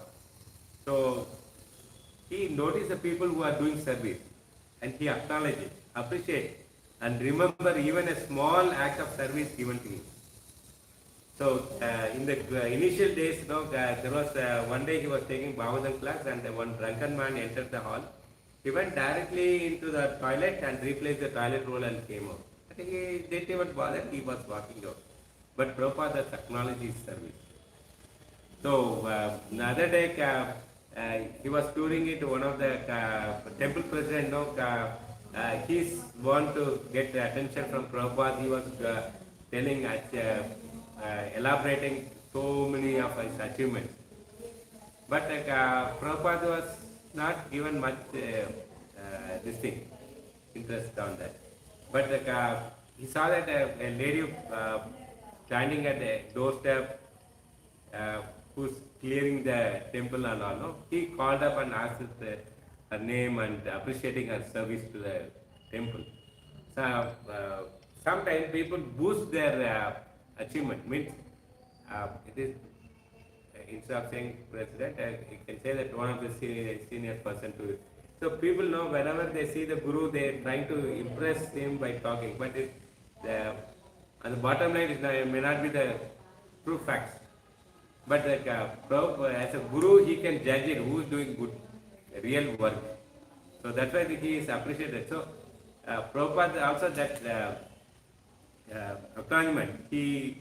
So he noticed the people who are doing service and he acknowledges, appreciates, and remember even a small act of service given to him. So in the initial days, there was one day he was taking Bhagavatam class and one drunken man entered the hall. He went directly into the toilet and replaced the toilet roll and came out. I think he didn't even bother, he was walking out. But Prabhupada acknowledged his service. So another day he was touring it, one of the temple president, he's want to get the attention from Prabhupada. He was telling, elaborating so many of his achievements. But Prabhupada was not given much interest on that. But he saw that a lady standing at the doorstep who's clearing the temple and all. No? He called up and asked her name and appreciating her service to the temple. So sometimes people boost their achievement. Means it is instead of saying president, you can say that one of the senior person to it. So people know whenever they see the guru, they are trying to impress him by talking. But on the bottom line, it may not be the true facts. But as a guru, he can judge it, who is doing good, real work. So that's why he is appreciated. So Prabhupada also that acknowledgement, he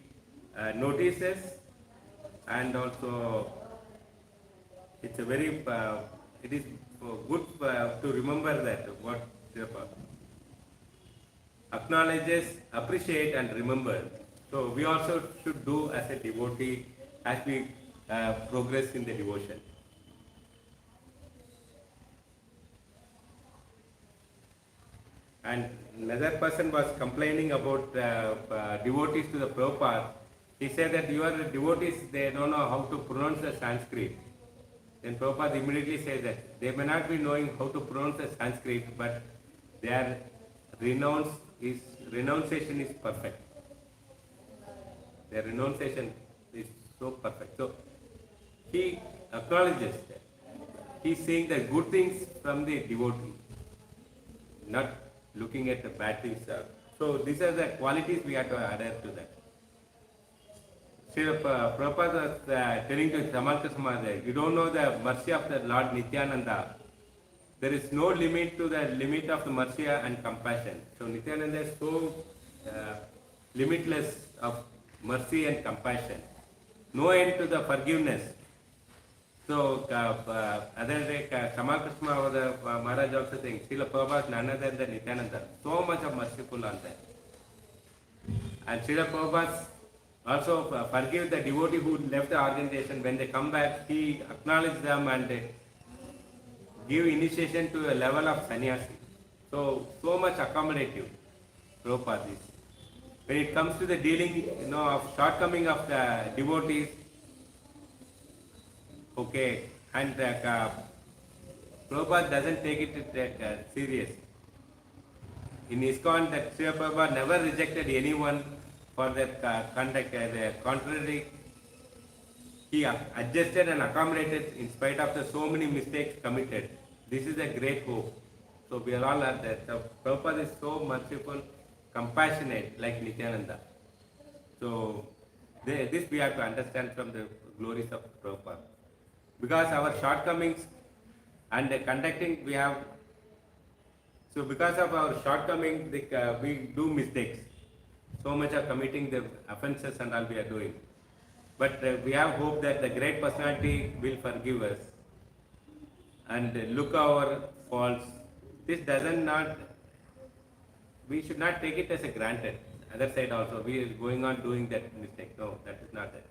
notices, and also it's a very, it is good to remember that what acknowledges, appreciate and remember. So we also should do as a devotee as we progress in the devotion. And another person was complaining about devotees to the Prabhupada. He said that your devotees, they don't know how to pronounce the Sanskrit. Then Prabhupada immediately says that they may not be knowing how to pronounce the Sanskrit, but their renunciation is perfect. Their renunciation is so perfect. So he acknowledges that. He's seeing the good things from the devotee, not looking at the bad things. So these are the qualities we have to adhere to that. Prabhupada was telling to Samartha Samadhi, you don't know the mercy of the Lord Nityananda. There is no limit to the limit of the mercy and compassion. So Nityananda is so limitless of mercy and compassion. No end to the forgiveness. So other day Samartha Maharaj also saying, Srila Prabhupada is none other than Nityananda. So much of merciful on that. And Srila Prabhupada also forgive the devotee who left the organization. When they come back, he acknowledges them and give initiation to a level of sannyasi. So much accommodative Prabhupada is. When it comes to the dealing, of shortcoming of the devotees, okay, and Prabhupada doesn't take it that serious. In ISKCON, that Srila Prabhupada never rejected anyone for their conduct. The contrary, he adjusted and accommodated in spite of the so many mistakes committed. This is a great hope. So we are all at that. So Prabhupada is so merciful, compassionate like Nityananda. So this we have to understand from the glories of Prabhupada. Because our shortcomings and the conducting we have, so because of our shortcomings we do mistakes. So much of committing the offenses and all we are doing. But we have hope that the great personality will forgive us and look our faults. This we should not take it as a granted. Other side also, we are going on doing that mistake. No, that is not it.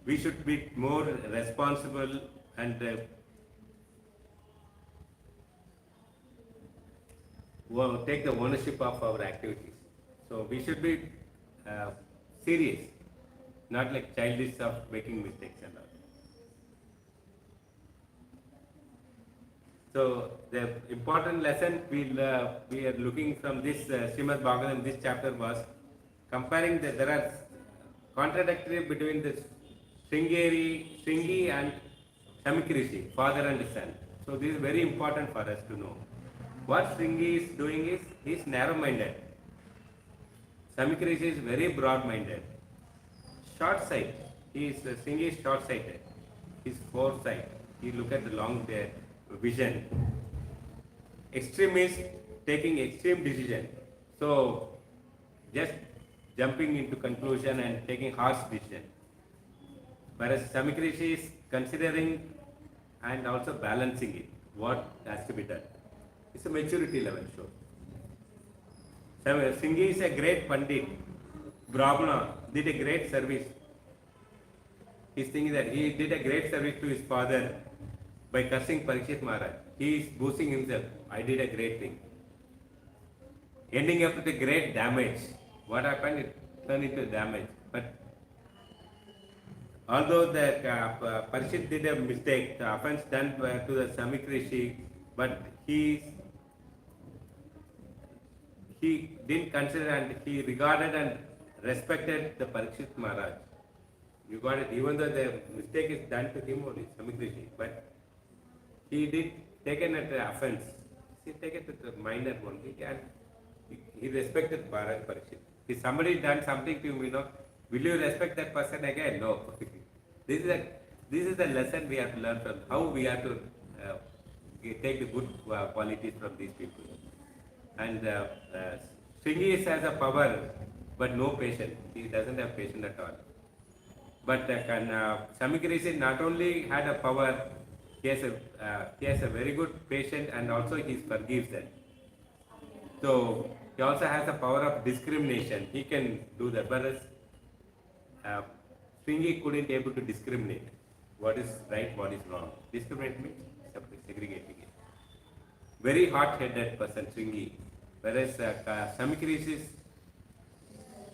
We should be more responsible and take the ownership of our activities. So we should be serious, not like childish of making mistakes and all. So the important lesson we are looking from this SrimadBhagavatam, this chapter was comparing there are contradictory between the Shringi and Samikrishi, father and son. So this is very important for us to know. What Shringi is doing is, he is narrow-minded. Samikrishi is very broad-minded. Short-sighted. Shringi is short-sighted. He is foresight. He look at the long vision. Extreme is taking extreme decision. So just jumping into conclusion and taking harsh decision. Whereas Samikrishi is considering and also balancing it, what has to be done. It's a maturity level show. Shringi is a great Pandit. Brahmana did a great service. He's thinking that he did a great service to his father by cursing Parikshit Maharaj. He is boasting himself, I did a great thing. Ending up with a great damage. What happened? It turned into damage. But although the Parikshit did a mistake, the offense done to the Samikrishi, but he didn't consider and he regarded and respected the Parikshit Maharaj. You got it, even though the mistake is done to him only, Samikrishi, but he did taken it offense. He taken it to the minor only and he respected Parikshit. If somebody done something to him, will you respect that person again? No. This is the lesson we have to learn from how we have to take the good qualities from these people. And Shringi has a power, but no patience. He doesn't have patience at all. But Samikrishi not only had a power, he has a very good patience and also he forgives them. So he also has a power of discrimination. He can do that. Whereas Shringi couldn't able to discriminate what is right, what is wrong. Discriminate means segregating it. Very hot-headed person, Shringi. Whereas Samikrishi,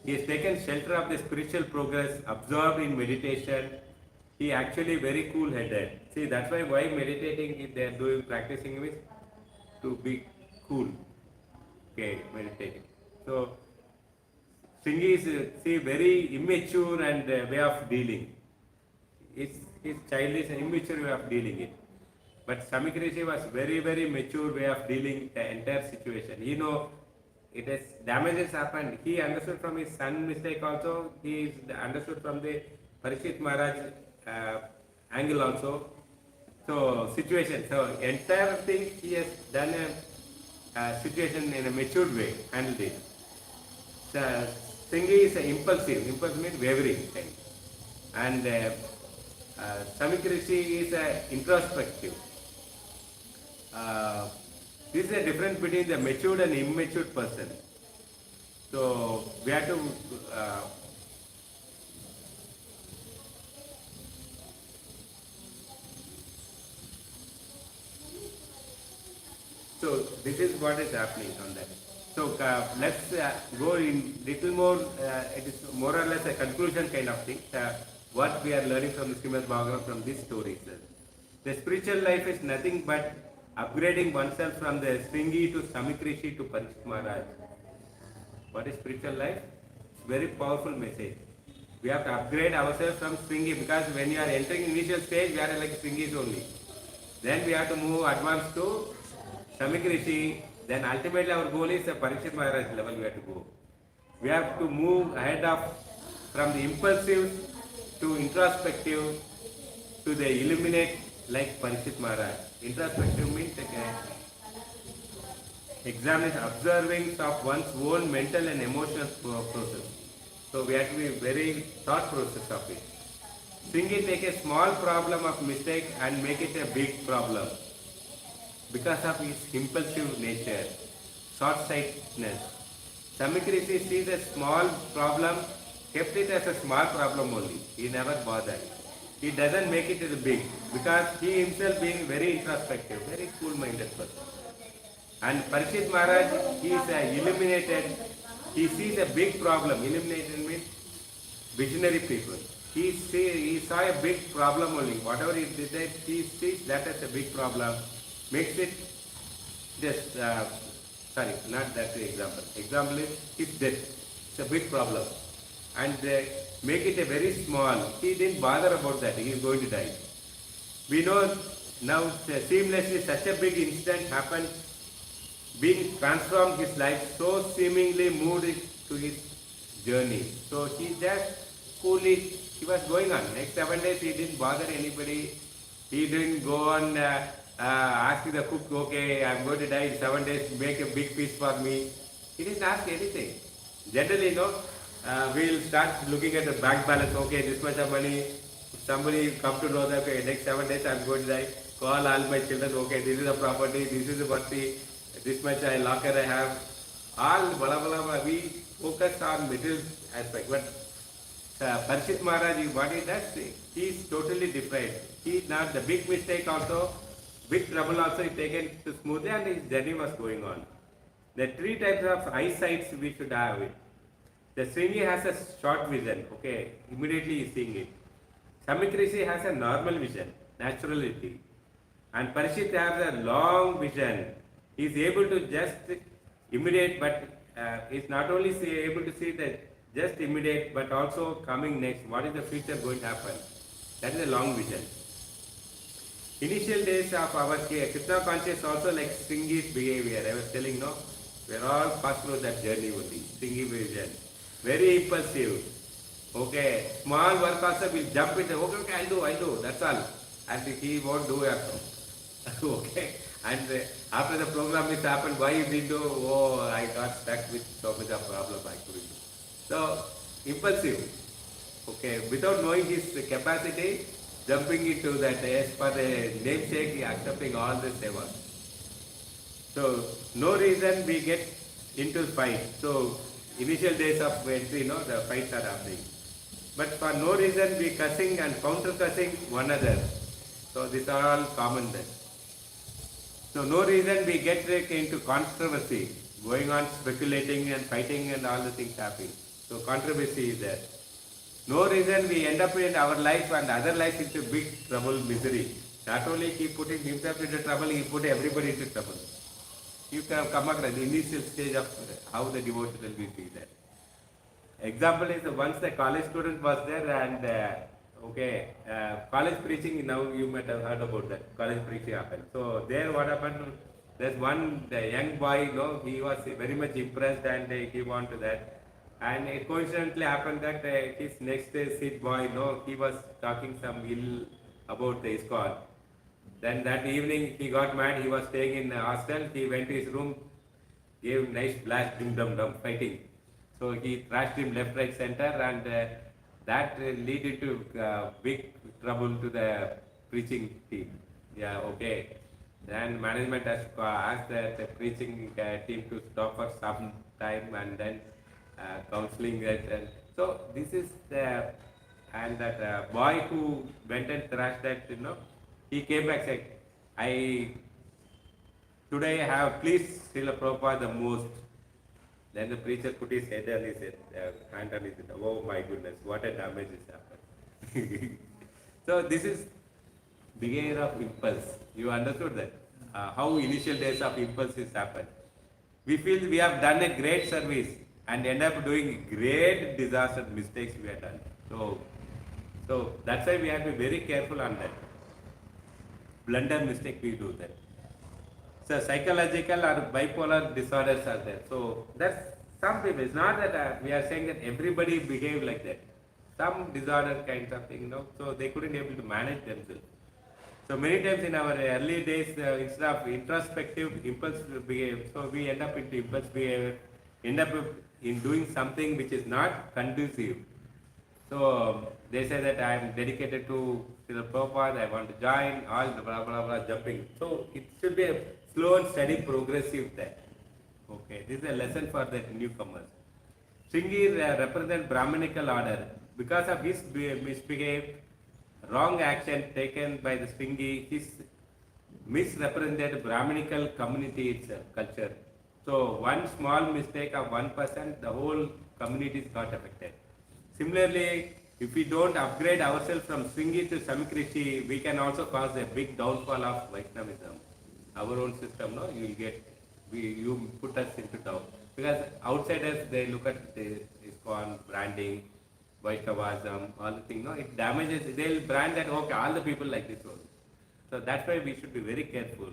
he has taken shelter of the spiritual progress, absorbed in meditation. He actually very cool-headed. See, that's why meditating, if they are doing practicing is to be cool. Okay, meditating. So Shringi is very immature and way of dealing. It's childish and immature way of dealing it. But Samikrishi was very, very mature way of dealing the entire situation. It has damages happened. He understood from his son's mistake also. He understood from the Parikshit Maharaj angle also. So situation. So entire thing he has done a situation in a mature way, handled it. The Shringi is impulsive. Impulsive means wavering thing. And Samikrishi is introspective. This is a difference between the matured and immature person. So we have to so this is what is happening on that. So let's go in little more. It is more or less a conclusion kind of thing. What we are learning from the SrimadBhagavatam from this story. The spiritual life is nothing but upgrading oneself from the Shringi to Samikrishi to Parikshit Maharaj. What is spiritual life? It's a very powerful message. We have to upgrade ourselves from Shringi because when you are entering initial stage, we are like Shringis only. Then we have to move advance to Samikrishi. Then ultimately our goal is the Parikshit Maharaj level we have to go. We have to move ahead from the impulsive to introspective to the illuminate like Parikshit Maharaj. Introspective means examining, observing of one's own mental and emotional process. So we have to be very thought process of it. Shringi take a small problem of mistake and make it a big problem because of his impulsive nature, short-sightedness. Samikrishi sees a small problem, kept it as a small problem only. He never bothered. He doesn't make it as big because he himself being very introspective, very cool-minded person. And Parikshit Maharaj, he is illuminated. He sees a big problem. Illuminated means visionary people. He saw a big problem only. Whatever he did, he sees that as a big problem. Makes it just, not that example. Example is his death. It's a big problem. And make it a very small. He didn't bother about that. He is going to die. we know now seamlessly such a big incident happened, being transformed his life, so seemingly moved to his journey. So he just coolly, he was going on. Next 7 days he didn't bother anybody. He didn't go on ask the cook, okay, I'm going to die in 7 days, make a big feast for me. He didn't ask anything. Generally, we'll start looking at the bank balance, okay, this much of money. Somebody come to know that, okay, next 7 days I'm going to die. Call all my children, okay, this is the property, this is the property, this much locker I have. All blah blah blah. We focus on material aspect. But Parishit Maharaj, what he does, he is totally different. He not the big mistake also, big trouble also is taken to smoothly, and his journey was going on. The three types of eyesights we should have it. The Sringi has a short vision, okay, immediately he is seeing it. Samikrishi has a normal vision, naturality. And Parishit has a long vision. He is able to just immediate, but is not only able to see the just immediate, but also coming next. What is the future going to happen? That is a long vision. Initial days of our Krishna conscious also like Sringi's behavior. I was telling, no, we are all passed through that journey only. Sringi vision, very impulsive. Okay, small work also will jump into. Okay, I'll do. That's all. And he won't do it. Okay. And after the program is happened, why you didn't do? Oh, I got stuck with so much of problem I couldn't do. So, impulsive. Okay, without knowing his capacity, jumping into that, as per the namesake, accepting all the seva. So, no reason we get into fight. So, initial days of entry, the fights are happening. But for no reason we cussing and counter cussing one another. So, these are all common then. So no reason we get into controversy, going on speculating and fighting and all the things happening. So controversy is there. No reason we end up in our life and other life into big trouble, misery. Not only he putting himself into trouble, he put everybody into trouble. You can come across the initial stage of how the devotion will be there. Example is once the college student was there and college preaching, now you might have heard about that, college preaching happened. So there what happened, there's the young boy, he was very much impressed and he wanted that. And it coincidentally happened that his next seat boy, he was talking some ill about the ISKCON. Then that evening he got mad, he was staying in the hostel, he went to his room, gave nice blast, dum, fighting. So he thrashed him left, right, center and that led to big trouble to the preaching team. Yeah, okay. Then management has asked the preaching team to stop for some time and then counseling it. And so this is and that boy who went and thrashed that, he came back saying, today I have pleased Srila Prabhupada the most. Then the preacher put his head on his hand on his head. Oh my goodness, what a damage has happened. So this is behavior of impulse. You understood that? How initial days of impulses happen. We feel we have done a great service and end up doing great disaster mistakes we have done. So that's why we have to be very careful on that. Blunder mistake we do that. So psychological or bipolar disorders are there. So that's some people. It's not that we are saying that everybody behave like that. Some disorder kinds of thing, so they couldn't able to manage themselves. So many times in our early days, instead of introspective impulse behavior, so we end up into impulse behavior, end up in doing something which is not conducive. So they say that I am dedicated to Srila Prabhupada, I want to join, all the blah blah blah jumping. So it should be a slow and steady progressive there. Okay, this is a lesson for the newcomers. Sringi represents Brahminical order. Because of his misbehavior, wrong action taken by the Sringi, his misrepresented Brahminical community itself, culture. So one small mistake of one person, the whole community got affected. Similarly, if we don't upgrade ourselves from Sringi to Samikrishi, we can also cause a big downfall of Vaishnavism. Our own system, you put us into down. Because outsiders, they look at the ISKCON, branding, Vaishnavism, all the things, it damages, they'll brand that, okay, all the people like this one. So that's why we should be very careful.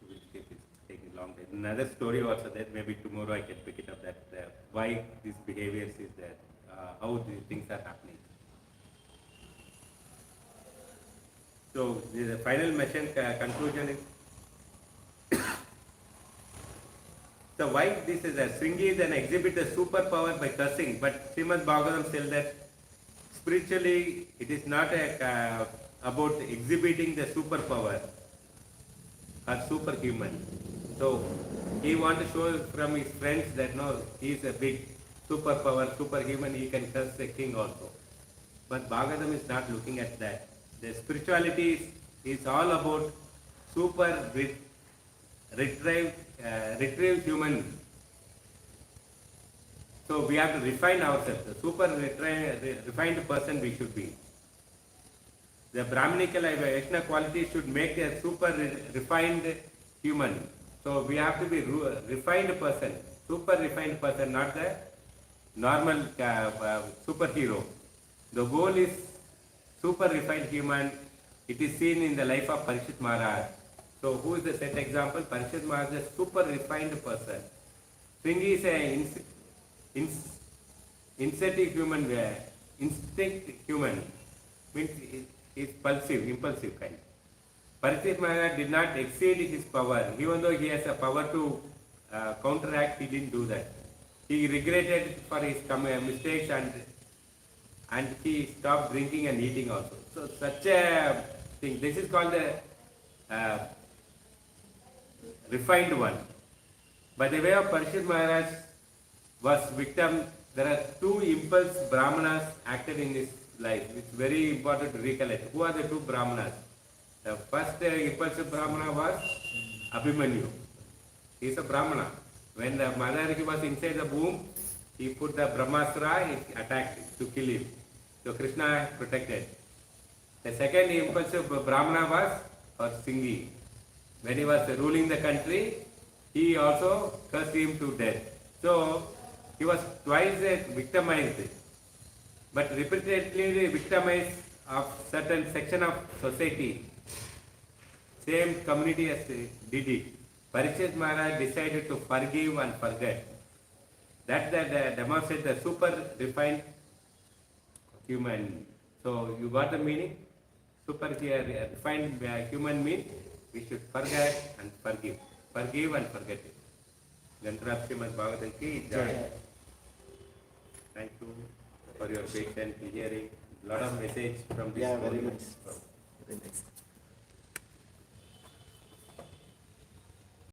Which case is taking long time. Another story also there, maybe tomorrow I can pick it up, that why these behaviors is there, how these things are happening. So the final mission conclusion is, so why this is that Sringi then exhibit a superpower by cursing, but SrimadBhagavatam tells that spiritually it is not about exhibiting the superpower or superhuman. So he wants to show from his friends that no, he is a big superpower, superhuman, he can curse the king also. But Bhagavatam is not looking at that. The spirituality is all about retrieve human. So we have to refine ourselves. The refined person we should be. The Brahminical Vaishnava quality should make a super refined human. So we have to be refined person, super refined person, not the normal superhero. The goal is super refined human. It is seen in the life of H.G.Murāri. So who is the set example? H.G.Murāri is a super refined person. Sringi is an instinct human, means is impulsive kind. H.G.Murāri did not exceed his power. Even though he has a power to counteract, he didn't do that. He regretted for his mistakes and he stopped drinking and eating also. So such a thing. This is called the refined one. By the way of H.G.Murāri was victim, there are two impulse Brahmanas acted in his life. It's very important to recollect. Who are the two Brahmanas? The first impulsive Brahmana was Abhimanyu. He is a Brahmana. When the mother was inside the womb, he put the Brahmastra, he attacked to kill him. So Krishna protected. The second impulsive Brahmana was Sringi. When he was ruling the country, he also cursed him to death. So he was twice victimized, but repeatedly victimized of certain section of society. Same community as did it. H.G.Murāri decided to forgive and forget. That demonstrates the super refined human. So you got the meaning? Super refined human means we should forget and forgive. Forgive and forget it. Granthara SrimadBhagavatam ki jai. Thank you for your patience hearing. Lot of message from this. Yeah, very much. Very nice.